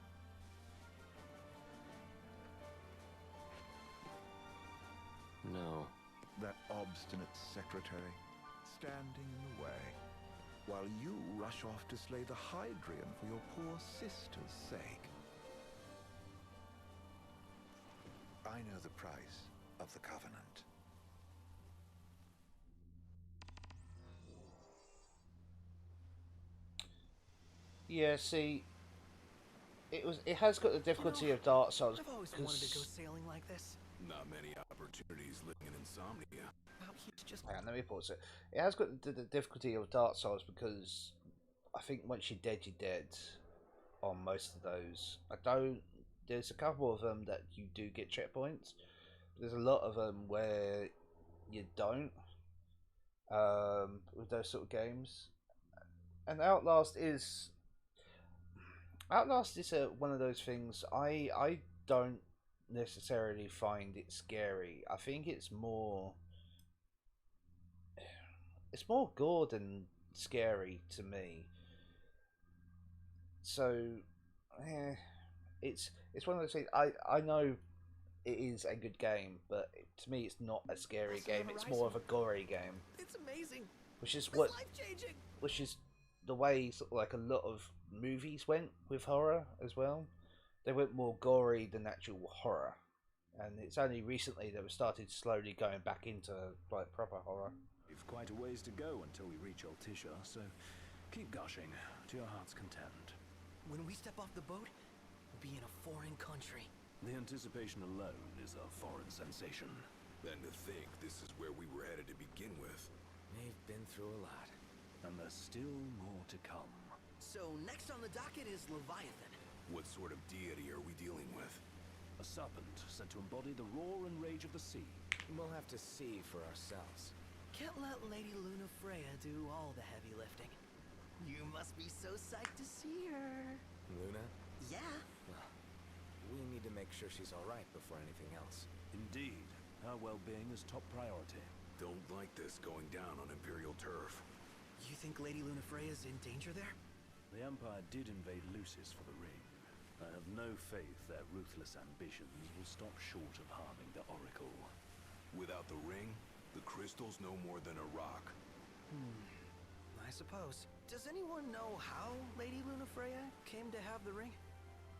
No. That obstinate secretary, standing in the way, while you rush off to slay the Hydrian for your poor sister's sake. I know the price of the Covenant. Yeah, see, it has got the difficulty of Dark Souls. I've always wanted to go sailing like this. Not many opportunities living in insomnia. He's just... Hang on, let me pause it. It has got the difficulty of Dark Souls because I think once you're dead on most of those. I don't. There's a couple of them that you do get checkpoints. But there's a lot of them where you don't. With those sort of games, and Outlast is one of those things. I don't necessarily find it scary. I think it's more gore than scary to me. So it's one of those things. I know it is a good game, but to me it's not a scary game. It's more of a gory game. It's amazing. Which is it's life-changing. Which is the way sort of like a lot of movies went with horror as well. They went more gory than actual horror, and it's only recently that we started slowly going back into like proper horror. We've quite a ways to go until we reach Altisha, so keep gushing to your heart's content. When we step off the boat, we'll be in a foreign country. The anticipation alone is a foreign sensation. Then to think this is where we were headed to begin with. We've been through a lot. And there's still more to come. So next on the docket is Leviathan. What sort of deity are we dealing with? A serpent said to embody the roar and rage of the sea. We'll have to see for ourselves. Can't let Lady Lunafreya do all the heavy lifting. You must be so psyched to see her. Luna? Yeah. Well, we need to make sure she's alright before anything else. Indeed. Her well-being is top priority. Don't like this going down on Imperial turf. You think Lady Lunafreya's in danger there? The Empire did invade Lucis for the ring. I have no faith their ruthless ambitions will stop short of harming the Oracle. Without the ring, the crystal's no more than a rock. I I suppose. Does anyone know how Lady Lunafreya came to have the ring?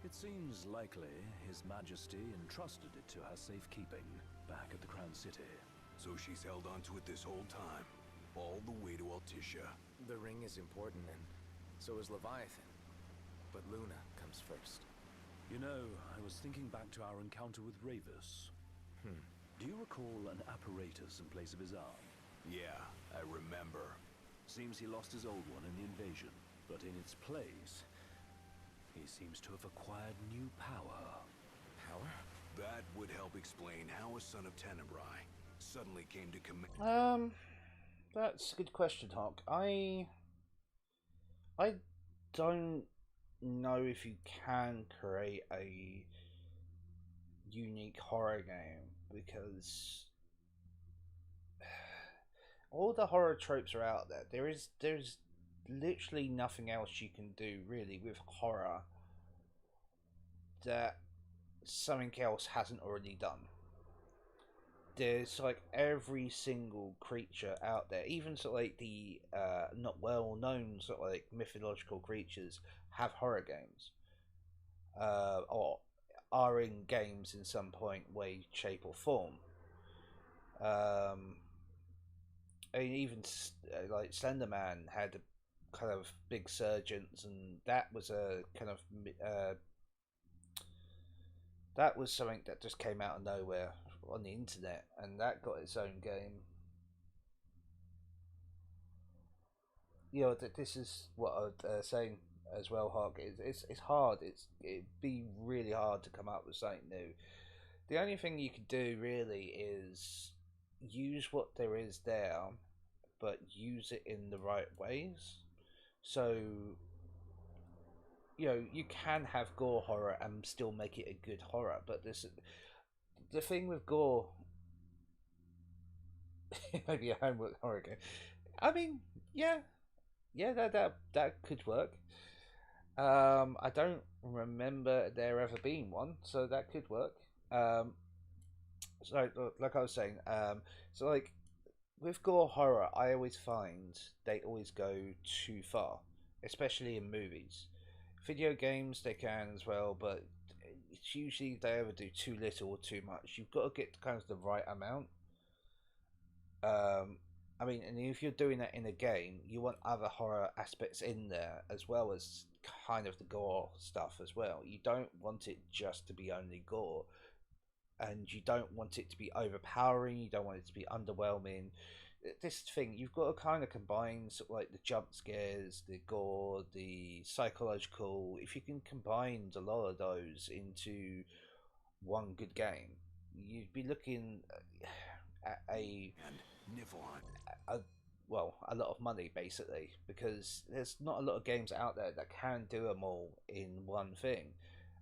It seems likely His Majesty entrusted it to her safekeeping back at the Crown City. So she's held onto it this whole time, all the way to Altissia. The ring is important, and so is Leviathan. But Luna comes first. You know, I was thinking back to our encounter with Ravus. Do you recall an apparatus in place of his arm? Yeah, I remember. Seems he lost his old one in the invasion, but in its place, he seems to have acquired new power. Power? That would help explain how a son of Tenebrae suddenly came to command. That's a good question, Hawk. I don't know if you can create a unique horror game, because all the horror tropes are out there. There's literally nothing else you can do really with horror that something else hasn't already done. There's like every single creature out there, even sort of like the not well known sort of like mythological creatures have horror games, or are in games in some point, way, shape, or form. I mean, even like Slender Man had a kind of big surgeons, and that was a kind of that was something that just came out of nowhere on the internet, and that got its own game. You know, this is what I was saying as well, Hawk. It's hard. It'd be really hard to come up with something new. The only thing you could do really is use what there is there, but use it in the right ways. So, you know, you can have gore horror and still make it a good horror, but the thing with gore, maybe a homework horror game. I mean, yeah, that could work. I don't remember there ever being one, so that could work. So like I was saying, so like with gore horror, I always find they always go too far, especially in movies. Video games they can as well, but it's usually they either do too little or too much. You've got to get kind of the right amount. I mean, and if you're doing that in a game, you want other horror aspects in there as well as kind of the gore stuff as well. You don't want it just to be only gore, and you don't want it to be overpowering. You don't want it to be underwhelming. This thing, you've got to kind of combine sort of like the jump scares, the gore, the psychological. If you can combine a lot of those into one good game, you'd be looking at a a lot of money basically, because there's not a lot of games out there that can do them all in one thing,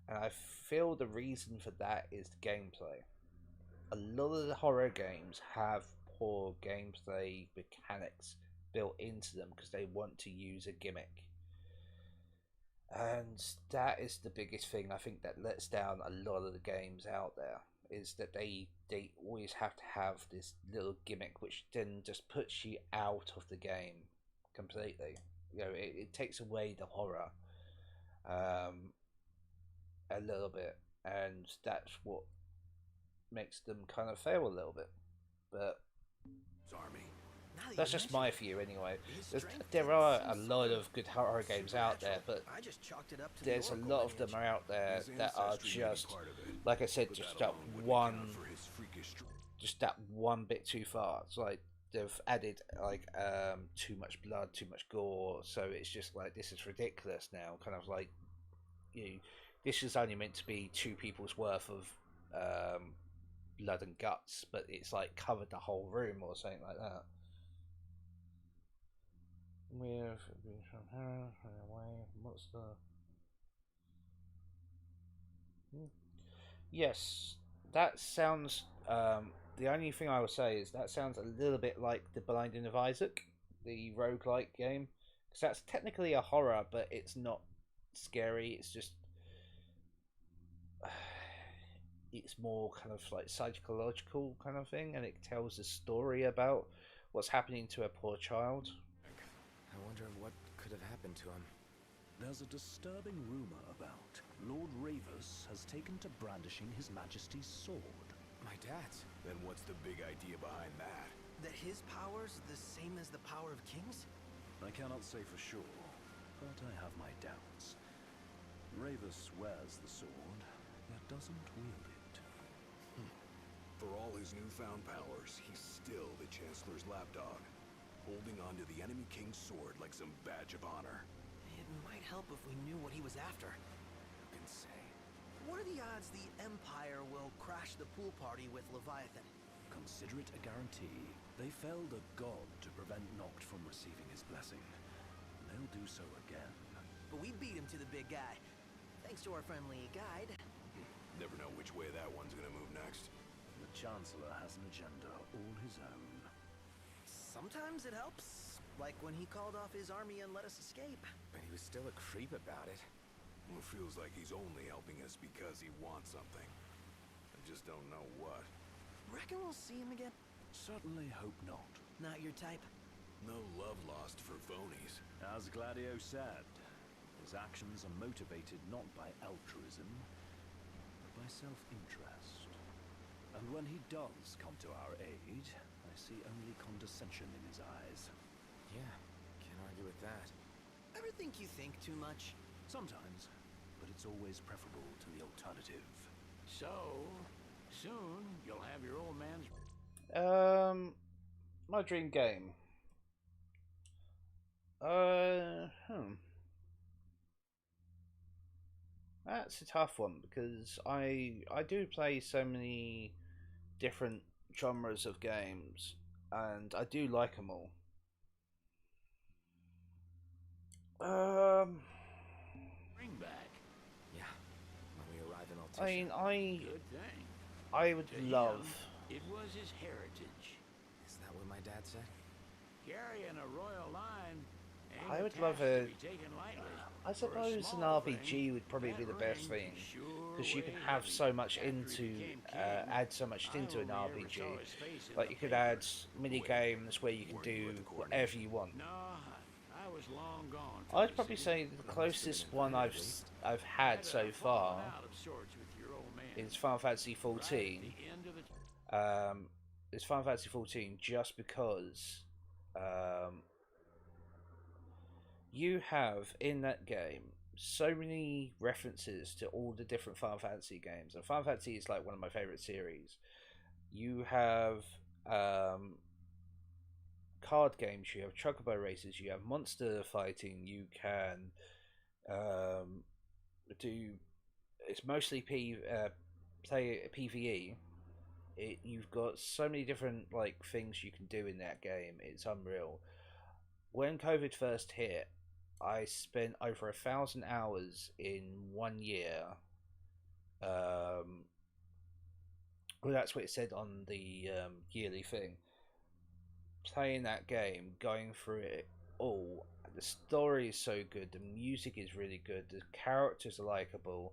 and I feel the reason for that is the gameplay. A lot of the horror games have poor gameplay mechanics built into them because they want to use a gimmick, and that is the biggest thing I think that lets down a lot of the games out there, is that they always have to have this little gimmick which then just puts you out of the game completely. You know, it takes away the horror a little bit, and that's what makes them kind of fail a little bit. But that's just my view anyway. There are a lot of good horror games out there, but there's a lot of them are out there that are just, like I said, just that one bit too far. It's like they've added like too much blood, too much gore, so it's just like, this is ridiculous now. Kind of like, this is only meant to be 2 people's worth of blood and guts, but it's like covered the whole room or something like that. What's the... Yes, that sounds... the only thing I would say is that sounds a little bit like The Binding of Isaac, the roguelike game. Because that's technically a horror, but it's not scary, it's just... it's more kind of like psychological kind of thing, and it tells a story about what's happening to a poor child. I wonder what could have happened to him. There's a disturbing rumor about Lord Ravus has taken to brandishing His Majesty's sword. My dad's. Then what's the big idea behind that? That his power's the same as the power of kings? I cannot say for sure, but I have my doubts. Ravus wears the sword, yet doesn't wield it. For all his newfound powers, he's still the Chancellor's lapdog, holding on to the enemy king's sword like some badge of honor. It might help if we knew what he was after. Who can say? What are the odds the Empire will crash the pool party with Leviathan? Consider it a guarantee. They felled a god to prevent Noct from receiving his blessing. They'll do so again. But we beat him to the big guy, thanks to our friendly guide. Never know which way that one's gonna move next. The Chancellor has an agenda all his own. Sometimes it helps, like when he called off his army and let us escape. But he was still a creep about it. Well, it feels like he's only helping us because he wants something. I just don't know what. Reckon we'll see him again? Certainly hope not. Not your type? No love lost for phonies. As Gladio said, his actions are motivated not by altruism, but by self-interest. And when he does come to our aid, I see only condescension in his eyes. Yeah, can't argue with that. Ever think you think too much? Sometimes, but it's always preferable to the alternative. So, soon you'll have your old man's... My dream game. That's a tough one because I do play so many different genres of games and I do like them all. Bring back. Yeah, when we arrive in Altissia. I mean, Good thing. I would To him, love. it was his heritage. Is that what my dad said? Carrying a royal line ain't I a would love task to a. be taken lightly. I For a suppose an small RPG thing, would probably be that the best ring thing sure because you can weighed have heavy. so much After he into became king, add so much I into an only ever RPG. saw his face in Like the you could paper. add mini games where you can Weren't you do at the coronation? whatever you want. No, I was long gone. from I'd the probably city. say the closest been one invited, I've at least. I've had Had so a falling far out of sorts with your old man. is Final Fantasy Right at 14. the end of the It's Final Fantasy 14 just because you have in that game so many references to all the different Final Fantasy games, and Final Fantasy is like one of my favorite series. You have card games, you have chocobo races, you have monster fighting, you can do. It's mostly play PVE. You've got so many different like things you can do in that game. It's unreal. When COVID first hit, I spent over 1,000 hours in 1 year. Well, that's what it said on the yearly thing. Playing that game, going through it all. The story is so good. The music is really good. The characters are likable.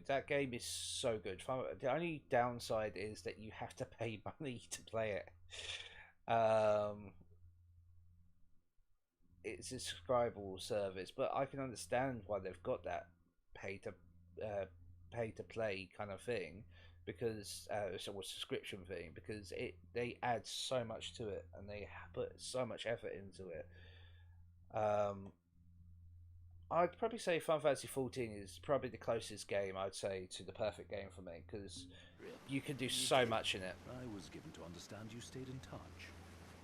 That game is so good. The only downside is that you have to pay money to play it. It's a subscribable service, but I can understand why they've got that pay to play kind of thing because it's a subscription thing because they add so much to it and they put so much effort into it. I'd probably say Final Fantasy 14 is probably the closest game I'd say to the perfect game for me because you can do so much in it. I was given to understand you stayed in touch.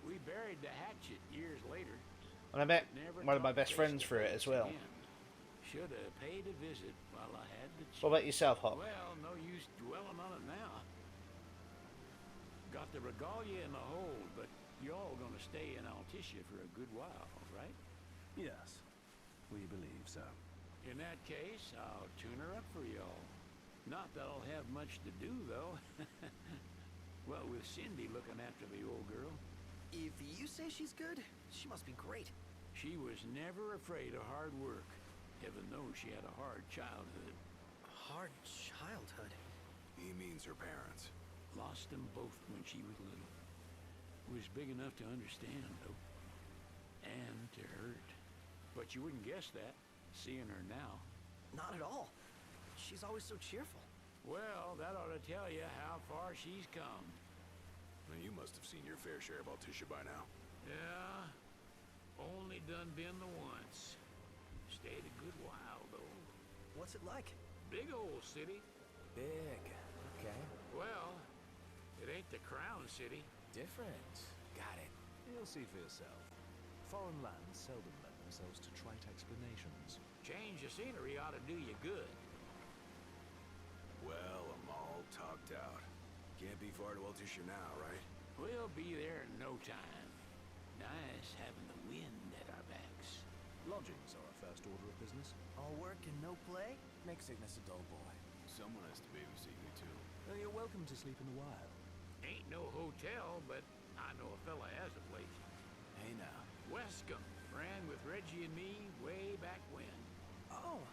We buried the hatchet years later. And I met Never one of my talked best friends through it as well. Should have paid a visit while I had the chance. What about yourself, Hop? Well, no use dwelling on it now. Got the regalia in the hold, but y'all gonna stay in Altissia for a good while, right? Yes, we believe so. In that case, I'll tune her up for y'all. Not that I'll have much to do, though. Well, with Cindy looking after the old girl. If you say she's good, she must be great. She was never afraid of hard work. Heaven knows she had a hard childhood. Hard childhood? He means her parents. Lost them both when she was little. was big enough to understand, though. And to hurt. But you wouldn't guess that, seeing her now. Not at all. She's always so cheerful. Well, that ought to tell you how far she's come. Well, you must have seen your fair share of Altissia by now. Yeah, only done been the once. Stayed a good while, though. What's it like? Big old city. Big. Okay. Well, it ain't the Crown City. Different. Got it. You'll see for yourself. Foreign lands seldom lend themselves to trite explanations. Change of scenery ought to do you good. Well, I'm all talked out. Can't be far to Altissia now, right? We'll be there in no time. Nice having the wind at our backs. Lodgings are our first order of business. All work and no play? Make Cygnus a dull boy. Someone has to babysit me, too. You're welcome to sleep in the wild. Ain't no hotel, but I know a fella has a place. Hey now. Wescombe ran with Reggie and me way back when. Oh,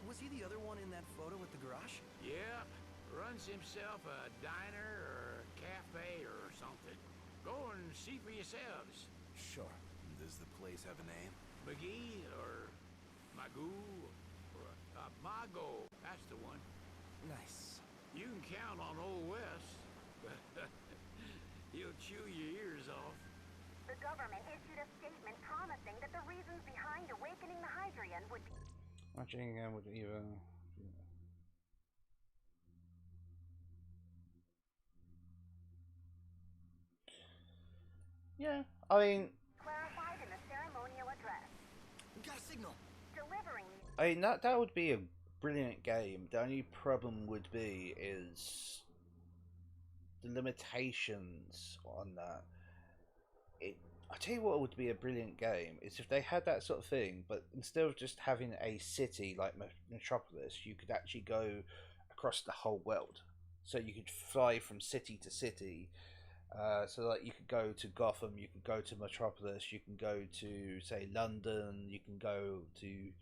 was he the other one in that photo with the garage? Yep, runs himself a diner or a cafe or something. Go and see for yourselves. Sure. Does the place have a name? McGee or Magoo or Mago. That's the one. Nice. You can count on Old Wes. He'll chew your ears off. The government issued a statement promising that the reasons behind awakening the Hydrian would be... Watching would even... Yeah, I mean... clarified in the ceremonial address. Got a signal. Delivering... I mean, that would be a brilliant game. The only problem would be is the limitations on that. I tell you what would be a brilliant game is if they had that sort of thing, but instead of just having a city like Metropolis, you could actually go across the whole world. So you could fly from city to city. So like you could go to Gotham, you could go to Metropolis, you can go to say London, you can go to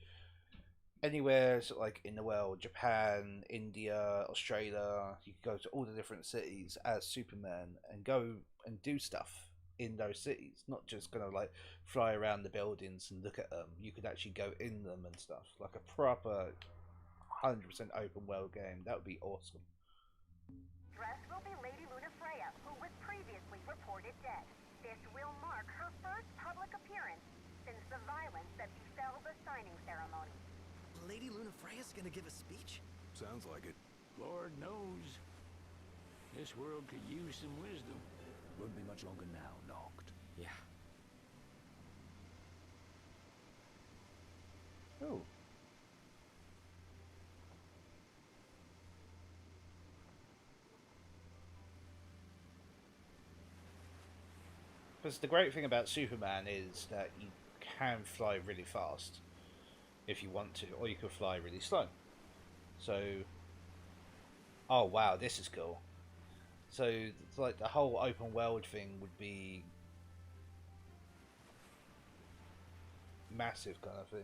anywhere sort of like in the world, Japan, India, Australia. You could go to all the different cities as Superman and go and do stuff in those cities, not just kind of like fly around the buildings and look at them. You could actually go in them and stuff, like a proper 100% open world game. That would be awesome. Dressed will be Lady Lunafreya, who was previously reported dead. This will mark her first public appearance since the violence that befell the signing ceremony. Lady Lunafreya's gonna give a speech? Sounds like it. Lord knows. This world could use some wisdom. Won't be much longer now, Noct. Yeah. Oh. Because the great thing about Superman is that you can fly really fast if you want to, or you can fly really slow. So, oh wow, this is cool. So it's like the whole open world thing would be massive kind of thing.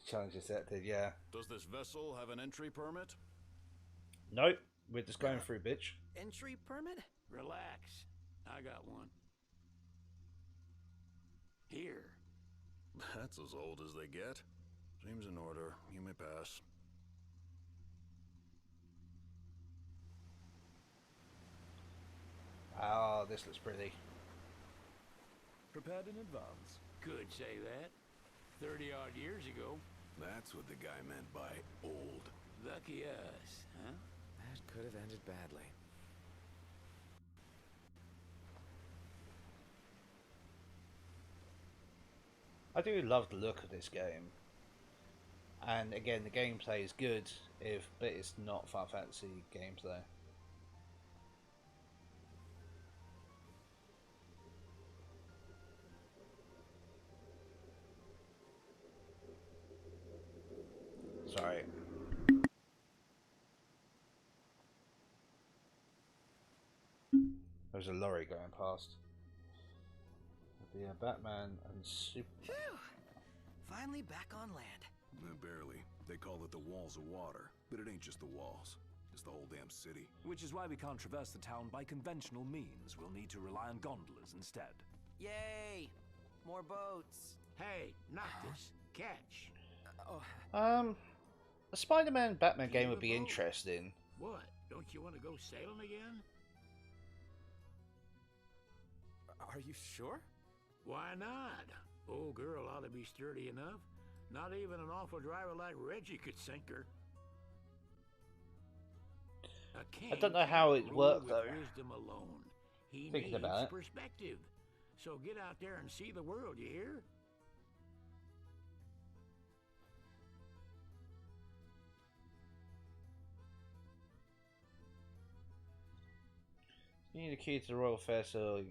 Challenge accepted, yeah. Does this vessel have an entry permit? Nope, we're just going through, bitch. Entry permit? Relax. I got one. Here. That's as old as they get. Seems in order. You may pass. Oh, this looks pretty. Prepared in advance. Could say that. 30-odd years ago. That's what the guy meant by old. Lucky us, huh? That could have ended badly. I do love the look of this game. And again, the gameplay is good, but it's not Final Fantasy gameplay. Sorry. There's a lorry going past. It'll be a Batman and Super. Phew! Finally back on land. Barely. They call it the Walls of Water. But it ain't just the walls. It's the whole damn city. Which is why we can't traverse the town by conventional means. We'll need to rely on gondolas instead. Yay! More boats. Hey, not this. Catch. A Spider-Man Batman game would be interesting. What? Don't you want to go sailing again? Are you sure? Why not? Old girl ought to be sturdy enough. Not even an awful driver like Reggie could sink her. I don't know how it worked though. Wisdom alone. He Thinking needs about it. perspective. So get out there and see the world, you hear? You need a key to the Royal Fair, so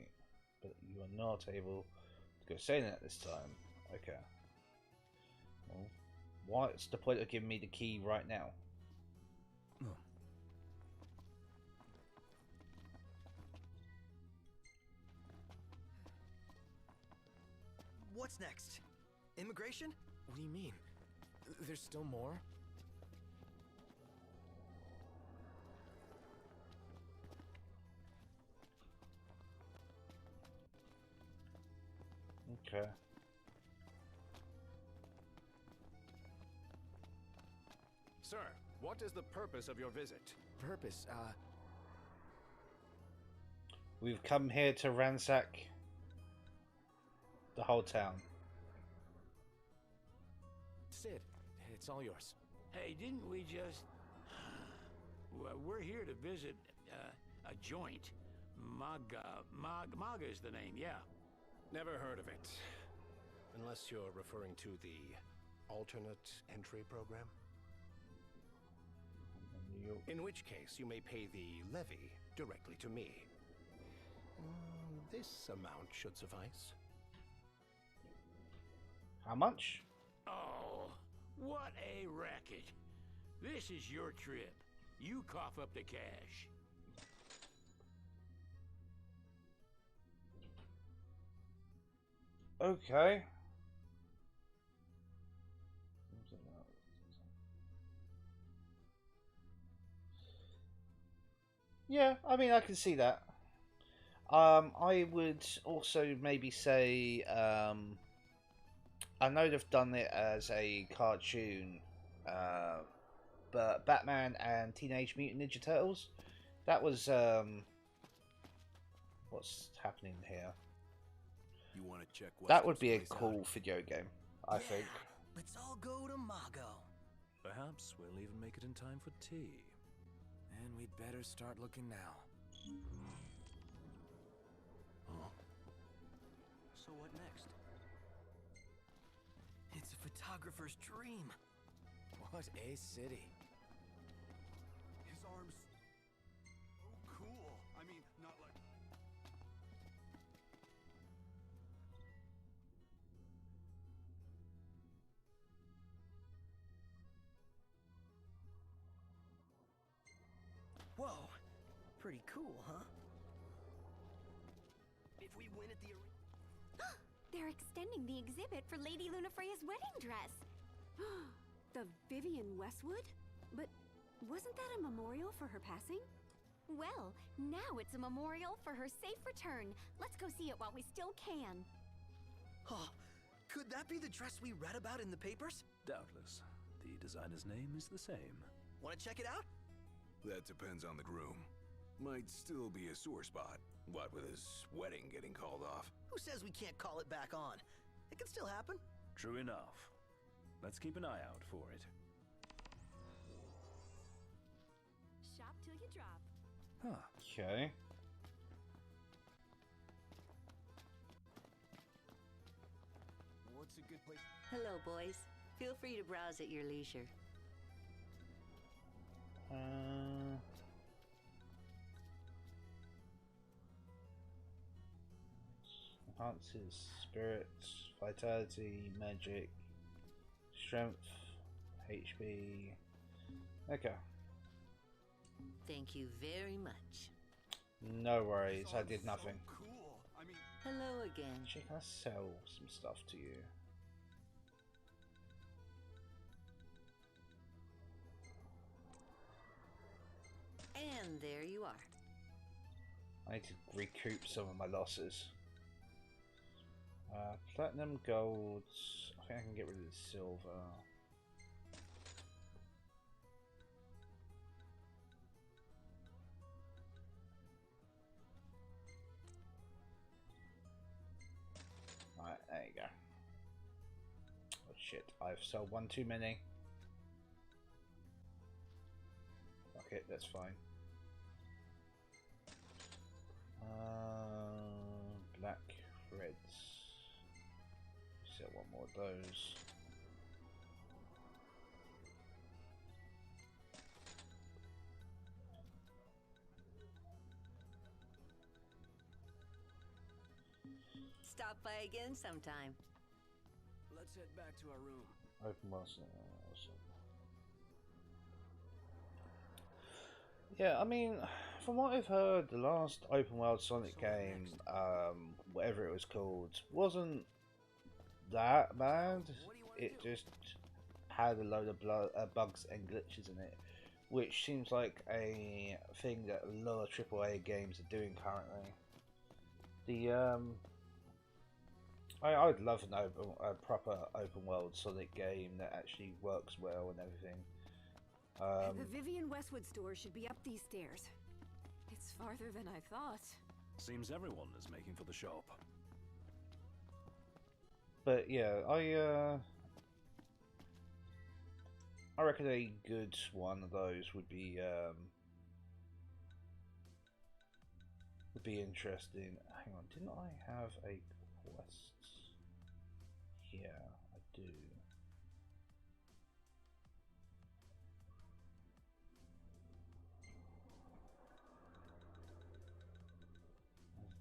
but you are not able to go sailing at this time. Okay. Well, what's the point of giving me the key right now? Oh. What's next? Immigration? What do you mean? There's still more? Okay. Sir, what is the purpose of your visit? Purpose, We've come here to ransack the whole town. Sid, it's all yours. Hey, didn't we just... Well, we're here to visit a joint. Maga is the name, yeah. Never heard of it. Unless you're referring to the alternate entry program. In which case, you may pay the levy directly to me. This amount should suffice. How much? Oh, what a racket. This is your trip. You cough up the cash. Okay. Yeah, I mean, I can see that. I would also maybe say, I know they've done it as a cartoon, but Batman and Teenage Mutant Ninja Turtles, that was, what's happening here? You want to check that would be a cool video game, I think. Let's all go to Mago. Perhaps we'll even make it in time for tea. And we'd better start looking now. So what next? It's a photographer's dream. What a city. His arms... Oh, cool. I mean, not like... Whoa. Pretty cool, huh? If we win at the arena... They're extending the exhibit for Lady Lunafreya's wedding dress. The Vivian Westwood? But wasn't that a memorial for her passing? Well, now it's a memorial for her safe return. Let's go see it while we still can. Oh, could that be the dress we read about in the papers? Doubtless. The designer's name is the same. Want to check it out? That depends on the groom. Might still be a sore spot. What with his wedding getting called off? Who says we can't call it back on? It can still happen. True enough. Let's keep an eye out for it. Shop till you drop. Huh. Okay. What's a good place? Hello, boys. Feel free to browse at your leisure. Enhances spirits, vitality, magic, strength, HP. Okay. Thank you very much. No worries, I did nothing. So cool. I mean, Hello again. Actually, can I sell some stuff to you? And there you are. I need to recoup some of my losses. Platinum, gold. I think I can get rid of the silver. Alright, there you go. Oh shit, I've sold one too many. Okay, that's fine. Black reds. Sell one more of those. Stop by again sometime. Let's head back to our room. Open Wilson. Yeah, I mean, from what I've heard, the last open world Sonic game, whatever it was called, wasn't that bad. It just had a load of bugs and glitches in it, which seems like a thing that a lot of AAA games are doing currently. I would love a proper open world Sonic game that actually works well and everything. The Vivian Westwood store should be up these stairs. It's farther than I thought. Seems everyone is making for the shop. But yeah, I reckon a good one of those would be interesting. Hang on, didn't I have a quest? Yeah, I do.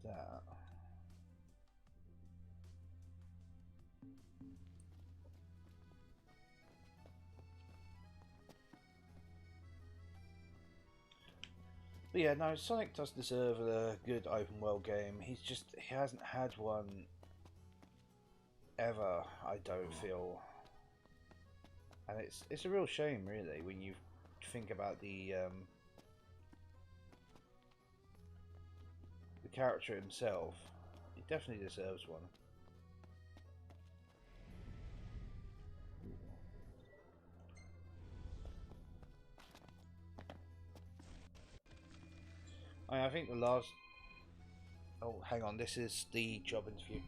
That. But yeah, no, Sonic does deserve a good open world game. He hasn't had one ever, I don't feel. And it's a real shame, really, when you think about the character himself. He definitely deserves one. I think the last... Oh, hang on, this is the job interview.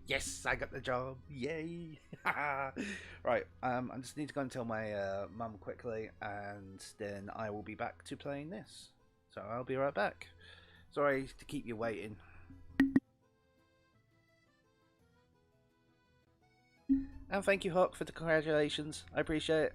Yes, I got the job. Yay. Right, I just need to go and tell my mum quickly, and then I will be back to playing this. So I'll be right back. Sorry to keep you waiting. And thank you, Hawk, for the congratulations. I appreciate it.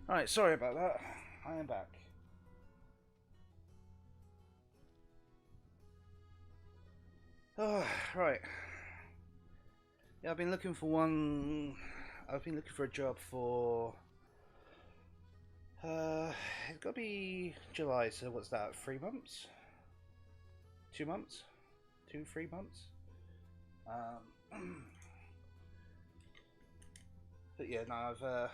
Alright, sorry about that. I am back. Oh, right. Yeah, I've been looking for one. I've been looking for a job for. It's got to be July, so what's that? 3 months? 2 months? 3 months? But yeah, no,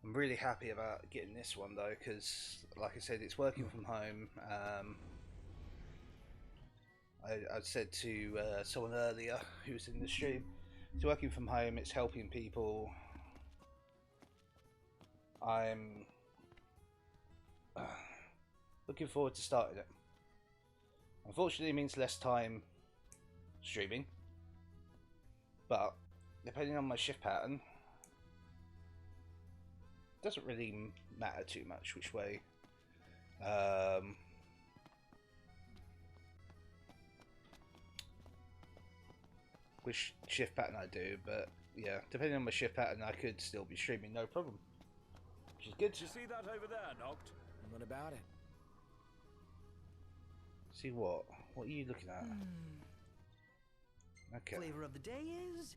I'm really happy about getting this one though, because like I said, it's working from home. I said to someone earlier who was in the stream, it's working from home, it's helping people. I'm looking forward to starting it. Unfortunately, it means less time streaming, but depending on my shift pattern, it doesn't really matter too much which way. Which shift pattern I do, but yeah, depending on my shift pattern, I could still be streaming, no problem. Which is good. You see that over there, Noct? What about it? See what? What are you looking at? Okay. Flavor of the day is...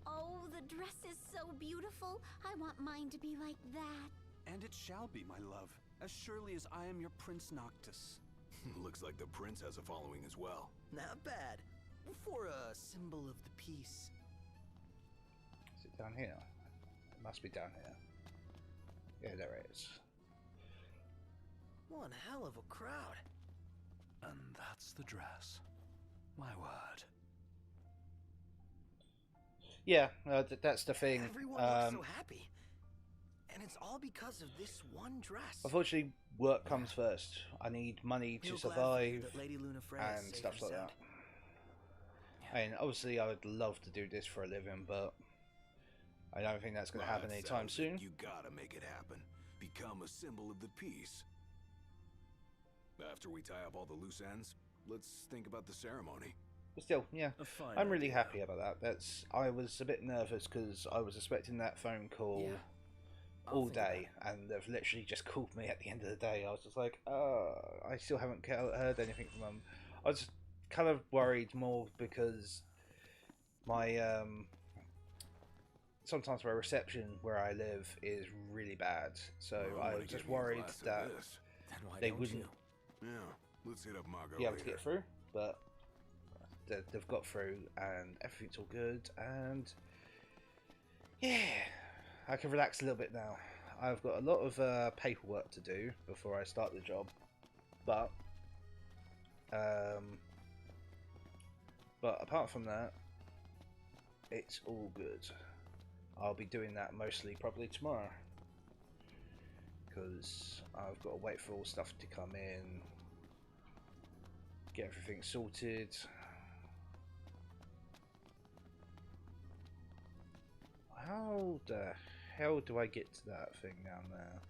Oh, the dress is so beautiful. I want mine to be like that. And it shall be, my love, as surely as I am your Prince Noctis. Looks like the prince has a following as well. Not bad. For a symbol of the peace. Is it down here? It must be down here. Yeah, there it is. One hell of a crowd. And that's the dress. My word. Yeah, that's the thing. Everyone looks so happy. And it's all because of this one dress. Unfortunately, work comes first. I need money to survive and stuff like that. And obviously, I would love to do this for a living, but I don't think that's going to happen anytime soon. You gotta make it happen. Become a symbol of the peace. After we tie up all the loose ends, let's think about the ceremony. But still, yeah, I'm really happy about that. I was a bit nervous because I was expecting that phone call all day, and they've literally just called me at the end of the day. I was just like, I still haven't heard anything from them. I was kind of worried more because my sometimes my reception where I live is really bad, so I was just worried that they wouldn't let's hit up Margot be able to get through, but they've got through and everything's all good, and yeah, I can relax a little bit now. I've got a lot of paperwork to do before I start the job, but apart from that, it's all good. I'll be doing that mostly probably tomorrow, because I've got to wait for all stuff to come in, get everything sorted. How the hell do I get to that thing down there?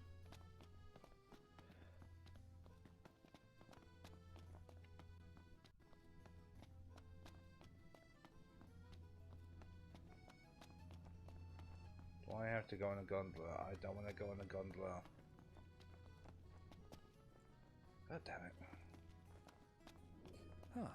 Do I have to go on a gondola? I don't want to go on a gondola. God damn it. Huh.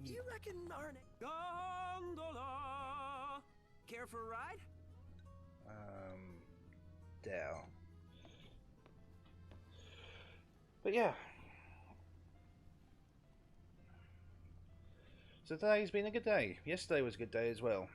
You reckon Arne... Gondola! Care for a ride? Down. But yeah. So today's been a good day. Yesterday was a good day as well.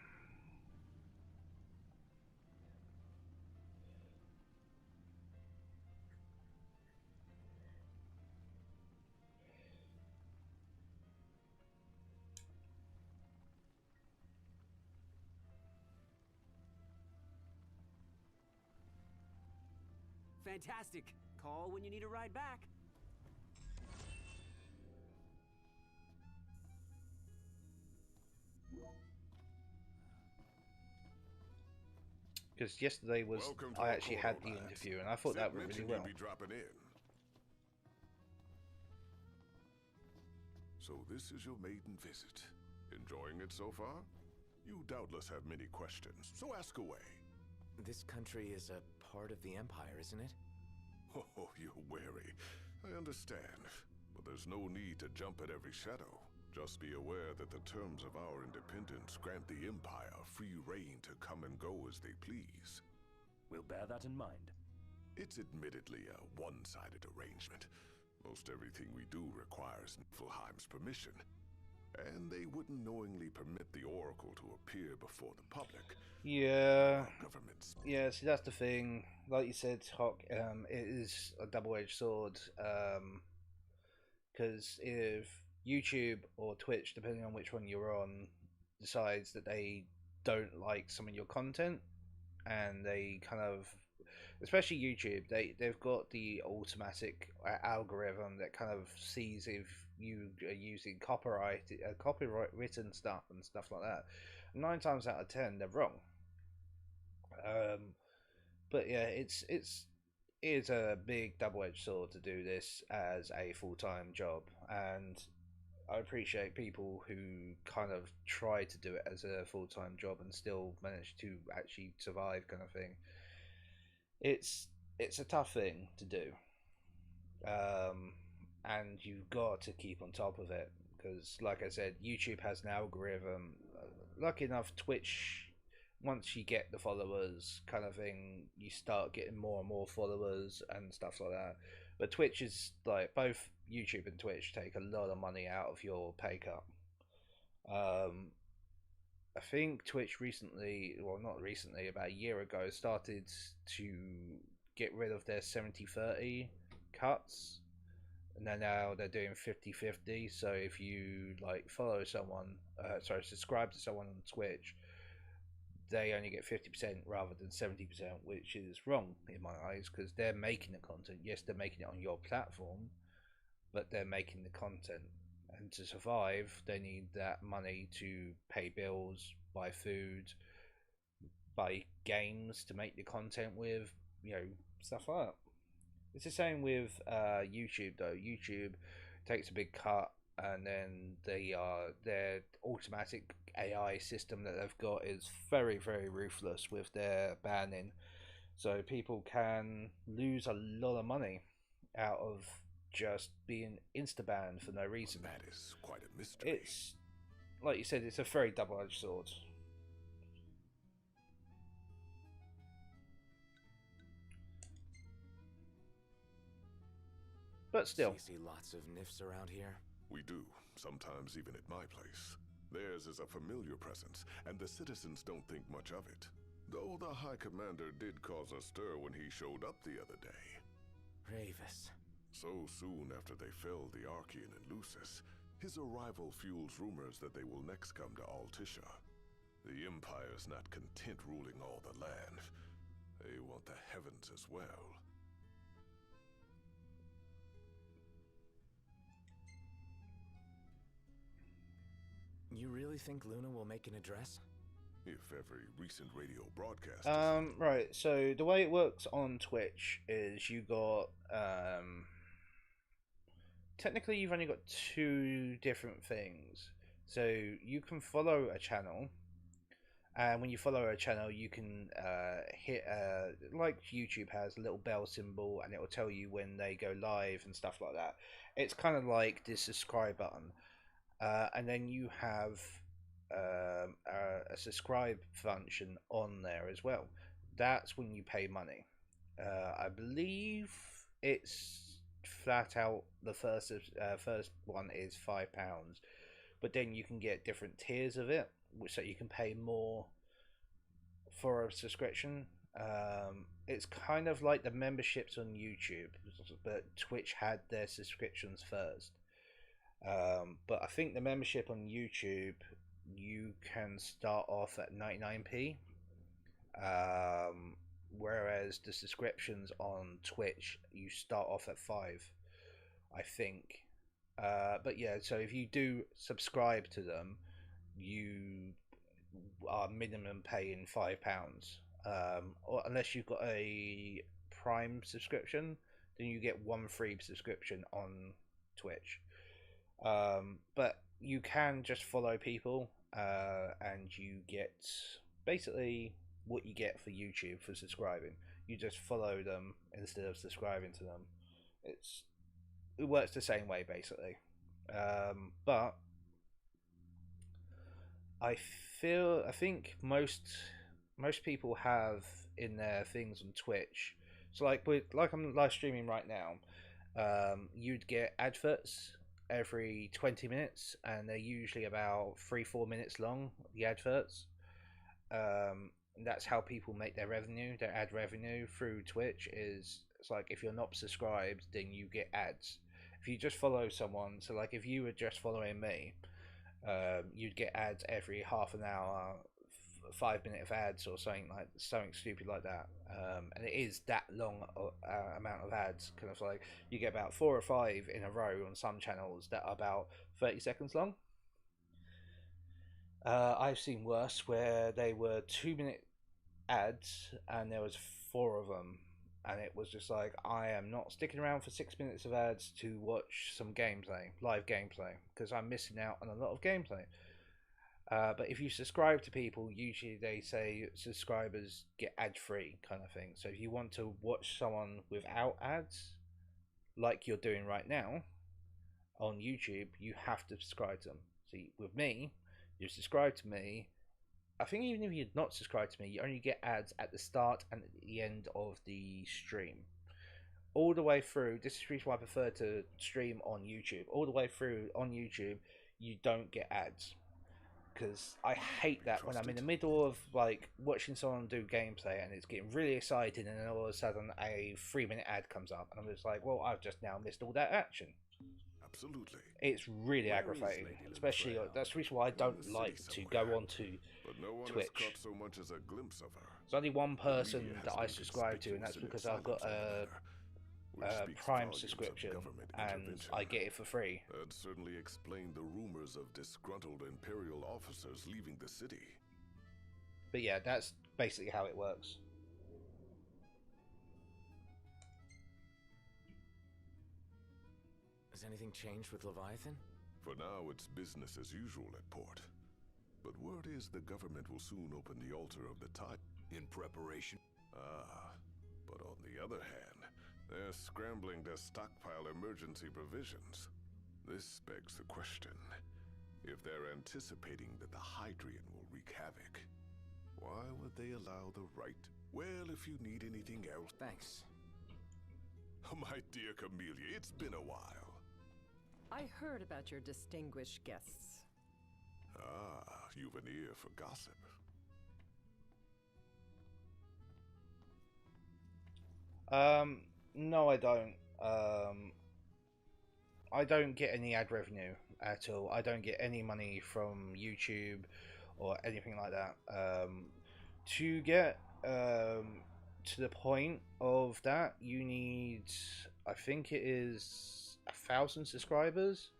Fantastic. Call when you need a ride back. Because yesterday was, I actually had the interview and I thought that went really well. So this is your maiden visit. Enjoying it so far? You doubtless have many questions, so ask away. This country is a part of the Empire, isn't it? Oh, you're wary. I understand. But there's no need to jump at every shadow. Just be aware that the terms of our independence grant the Empire free reign to come and go as they please. We'll bear that in mind. It's admittedly a one-sided arrangement. Most everything we do requires Niflheim's permission. And they wouldn't knowingly permit the Oracle to appear before the public. Yeah. Governments. Yeah, see, that's the thing. Like you said, Hawk, it is a double-edged sword. Because if YouTube or Twitch, depending on which one you're on, decides that they don't like some of your content, and they kind of, especially YouTube, they've got the automatic algorithm that kind of sees if you are using copyright written stuff and stuff like that. 9 times out of 10 they're wrong. But yeah, it is a big double-edged sword to do this as a full-time job, and I appreciate people who kind of try to do it as a full-time job and still manage to actually survive, kind of thing. It's a tough thing to do, and you've got to keep on top of it because, like I said, YouTube has an algorithm. Lucky enough, Twitch, once you get the followers, kind of thing, you start getting more and more followers and stuff like that. But Twitch is like, both YouTube and Twitch take a lot of money out of your pay cut. I think Twitch recently, well, not recently, about a year ago, started to get rid of their 70-30 cuts, and then now they're doing 50-50. So if you like follow someone, subscribe to someone on Twitch, they only get 50% rather than 70%, which is wrong in my eyes because they're making the content. Yes, they're making it on your platform, but they're making the content. And to survive, they need that money to pay bills, buy food, buy games to make the content with, stuff like that. It's the same with YouTube though. YouTube takes a big cut, and then their automatic AI system that they've got is very, very ruthless with their banning. So people can lose a lot of money out of just being insta-banned for no reason. That is quite a mystery. It's, like you said, it's a very double-edged sword. But still. You see lots of nifs around here? We do, sometimes even at my place. Theirs is a familiar presence, and the citizens don't think much of it. Though the High Commander did cause a stir when he showed up the other day. Ravis. So soon after they felled the Archean and Lucis, his arrival fuels rumors that they will next come to Altisha. The Empire's not content ruling all the land. They want the heavens as well. You really think Luna will make an address? If every recent radio broadcast Right, so the way it works on Twitch is you got technically you've only got 2 different things. So you can follow a channel, and when you follow a channel you can hit like YouTube has a little bell symbol, and it will tell you when they go live and stuff like that. It's kind of like the subscribe button. And then you have a subscribe function on there as well. That's when you pay money. I believe it's flat out the first one is £5, but then you can get different tiers of it, so you can pay more for a subscription. It's kind of like the memberships on YouTube, but Twitch had their subscriptions first. But I think the membership on YouTube, you can start off at 99p, whereas the subscriptions on Twitch, you start off at 5, I think. But yeah, so if you do subscribe to them, you are minimum paying £5, or unless you've got a Prime subscription, then you get 1 free subscription on Twitch. But you can just follow people, and you get basically what you get for YouTube for subscribing. You just follow them instead of subscribing to them. It works the same way basically. But I think most people have in their things on Twitch. So like I'm live streaming right now. You'd get adverts every 20 minutes, and they're usually about 3-4 minutes long. The adverts. And that's how people make their revenue. Their ad revenue through Twitch is, it's like if you're not subscribed, then you get ads. If you just follow someone, so like if you were just following me, you'd get ads every half an hour, 5 minute of ads or something stupid like that. And it is that long amount of ads. Kind of like you get about 4 or 5 in a row on some channels that are about 30 seconds long. I've seen worse where they were 2 minute ads and there was 4 of them, and it was just like, I am not sticking around for 6 minutes of ads to watch some gameplay, live gameplay, because I'm missing out on a lot of gameplay. But if you subscribe to people, usually they say subscribers get ad-free kind of thing. So if you want to watch someone without ads, like you're doing right now on YouTube, you have to subscribe to them. So with me, you subscribe to me. I think even if you're not subscribed to me, you only get ads at the start and at the end of the stream. All the way through, this is the reason why I prefer to stream on YouTube. All the way through on YouTube, you don't get ads. Because I hate that when I'm in the middle of like watching someone do gameplay and it's getting really exciting, and then all of a sudden a 3 minute ad comes up, and I'm just like, well, I've just now missed all that action. Absolutely. It's really aggravating, especially that's the reason why I don't like to go on to Twitch. Caught so much as a glimpse of her. There's only one person that I subscribe to, and that's because I've got a Prime subscription, and I get it for free. That certainly explained the rumors of disgruntled Imperial officers leaving the city. But yeah, that's basically how it works. Has anything changed with Leviathan? For now, it's business as usual at port. But word is the government will soon open the altar of the tide. In preparation? But on the other hand, they're scrambling to stockpile emergency provisions. This begs the question, if they're anticipating that the Hydrian will wreak havoc, why would they allow the right? Well, if you need anything else... Thanks. My dear Camellia, it's been a while. I heard about your distinguished guests. You've an ear for gossip. No, I don't. I don't get any ad revenue at all. I don't get any money from YouTube or anything like that. To get to the point of that, you need, I think it is 1,000 subscribers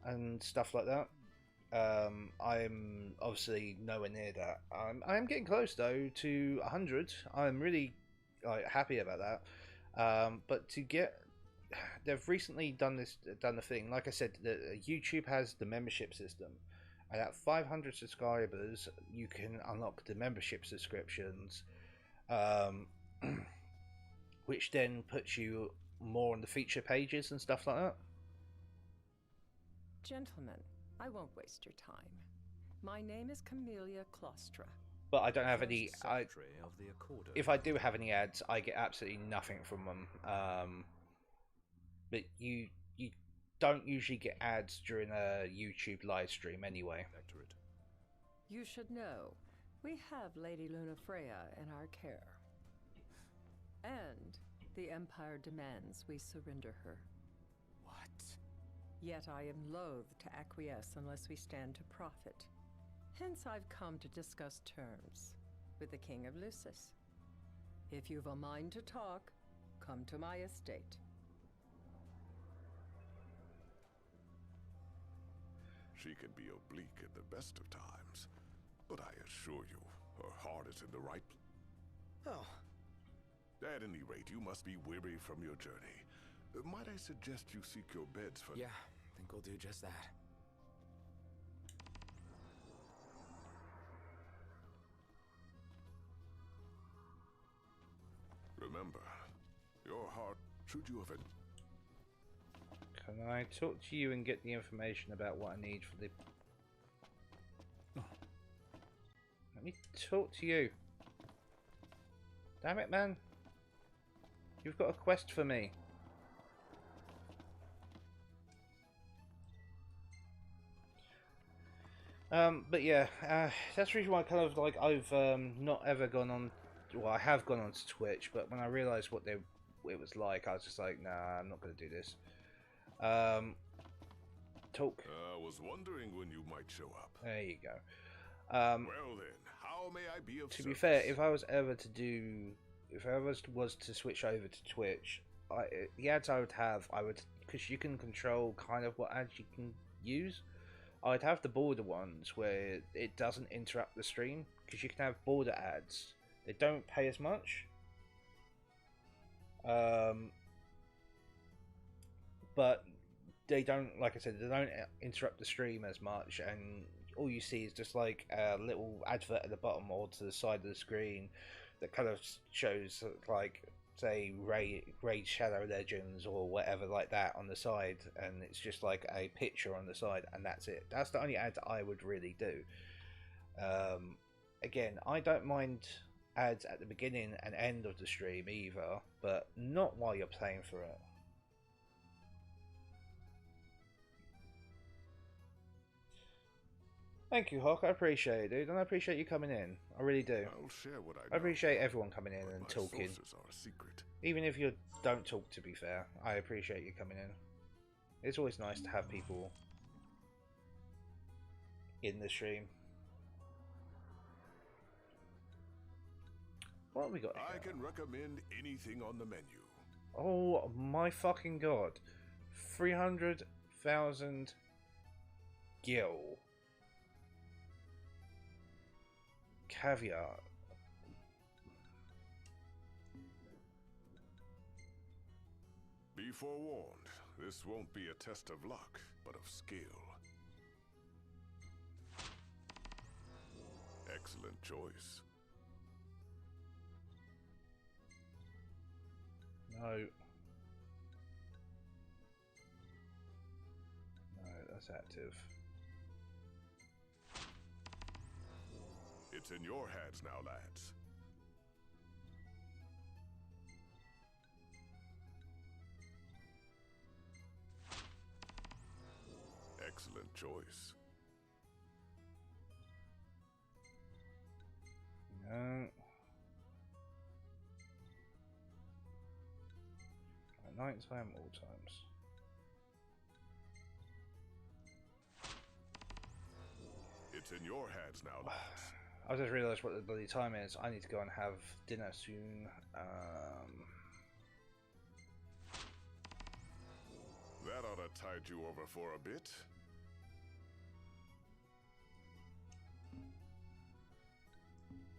and stuff like that. I'm obviously nowhere near that. I'm getting close though to 100. I'm really happy about that. But to get, they've recently done the thing. Like I said, YouTube has the membership system, and at 500 subscribers, you can unlock the membership subscriptions, which then puts you more on the feature pages and stuff like that. Gentlemen, I won't waste your time. My name is Camellia Claustra. But I don't have any. If I do have any ads, I get absolutely nothing from them. But you don't usually get ads during a YouTube live stream anyway. You should know, we have Lady Lunafreya in our care. And the Empire demands we surrender her. What? Yet I am loath to acquiesce unless we stand to profit. Hence I've come to discuss terms with the King of Lucis. If you've a mind to talk, come to my estate. She can be oblique at the best of times, but I assure you, her heart is in the right place. Oh. At any rate, you must be weary from your journey. Might I suggest you seek your beds for... Yeah, I think will do just that. Remember, your heart, should you have... Can I talk to you and get the information about what I need for the... Let me talk to you. Damn it, man. You've got a quest for me. But yeah, that's the reason why I've not ever gone on. Well, I have gone on to Twitch, but when I realised what it was like, I was just like, nah, I'm not going to do this. Talk. I was wondering when you might show up. There you go. Well then, how may I be of To service? be fair, if I was ever to switch over to Twitch, the ads I would have, because you can control kind of what ads you can use. I'd have the border ones where it doesn't interrupt the stream, because you can have border ads. They don't pay as much. But they don't, like I said, they don't interrupt the stream as much, and all you see is just like a little advert at the bottom or to the side of the screen that kind of shows, like, say, Raid Shadow Legends or whatever like that on the side, and it's just like a picture on the side, and that's it. That's the only ads I would really do. Again, I don't mind ads at the beginning and end of the stream either, but not while you're playing for it. Thank you, Hawk. I appreciate it, dude, and I appreciate you coming in. I really do. I'll share what I appreciate everyone coming in and my talking. sources are a secret. Even if you don't talk, to be fair, I appreciate you coming in. It's always nice to have people in the stream. What have we got here? I can recommend anything on the menu. Oh my fucking god. 300,000 gil. Caviar. Be forewarned, this won't be a test of luck, but of skill. Excellent choice. No. No, that's active. It's in your hands now, lads. Excellent choice. No. At night time, all times. It's in your hands now, lads. I just realised what the bloody time is. I need to go and have dinner soon. That ought to tide you over for a bit.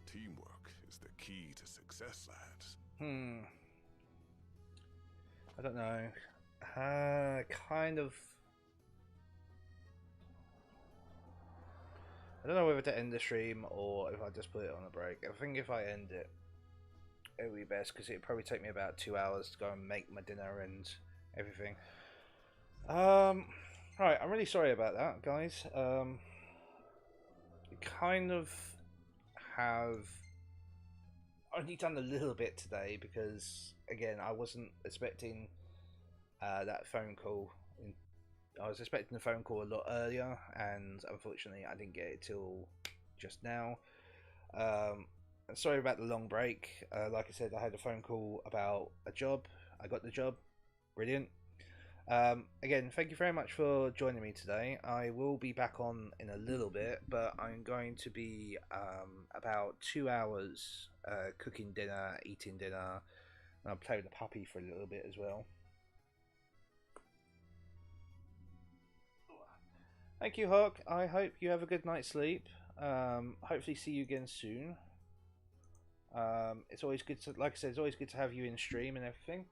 Teamwork is the key to success, lads. I don't know. Kind of. I don't know whether to end the stream or if I just put it on a break. I think if I end it, it would be best because it'd probably take me about 2 hours to go and make my dinner and everything. Right, I'm really sorry about that, guys. Kind of have only done a little bit today because, again, I wasn't expecting that phone call. I was expecting the phone call a lot earlier, and unfortunately I didn't get it till just now. Sorry about the long break. Like I said, I had a phone call about a job. I got the job. Brilliant. Again, thank you very much for joining me today. I will be back on in a little bit, but I'm going to be about 2 hours cooking dinner, eating dinner, and I'll play with the puppy for a little bit as well. Thank you, Hawk. I hope you have a good night's sleep. Hopefully see you again soon. It's always good to, like I said, it's always good to have you in stream and everything.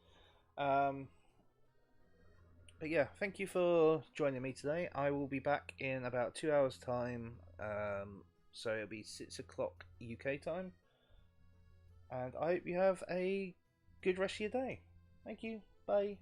But yeah, thank you for joining me today. I will be back in about 2 hours' time. So it'll be 6 o'clock UK time. And I hope you have a good rest of your day. Thank you. Bye.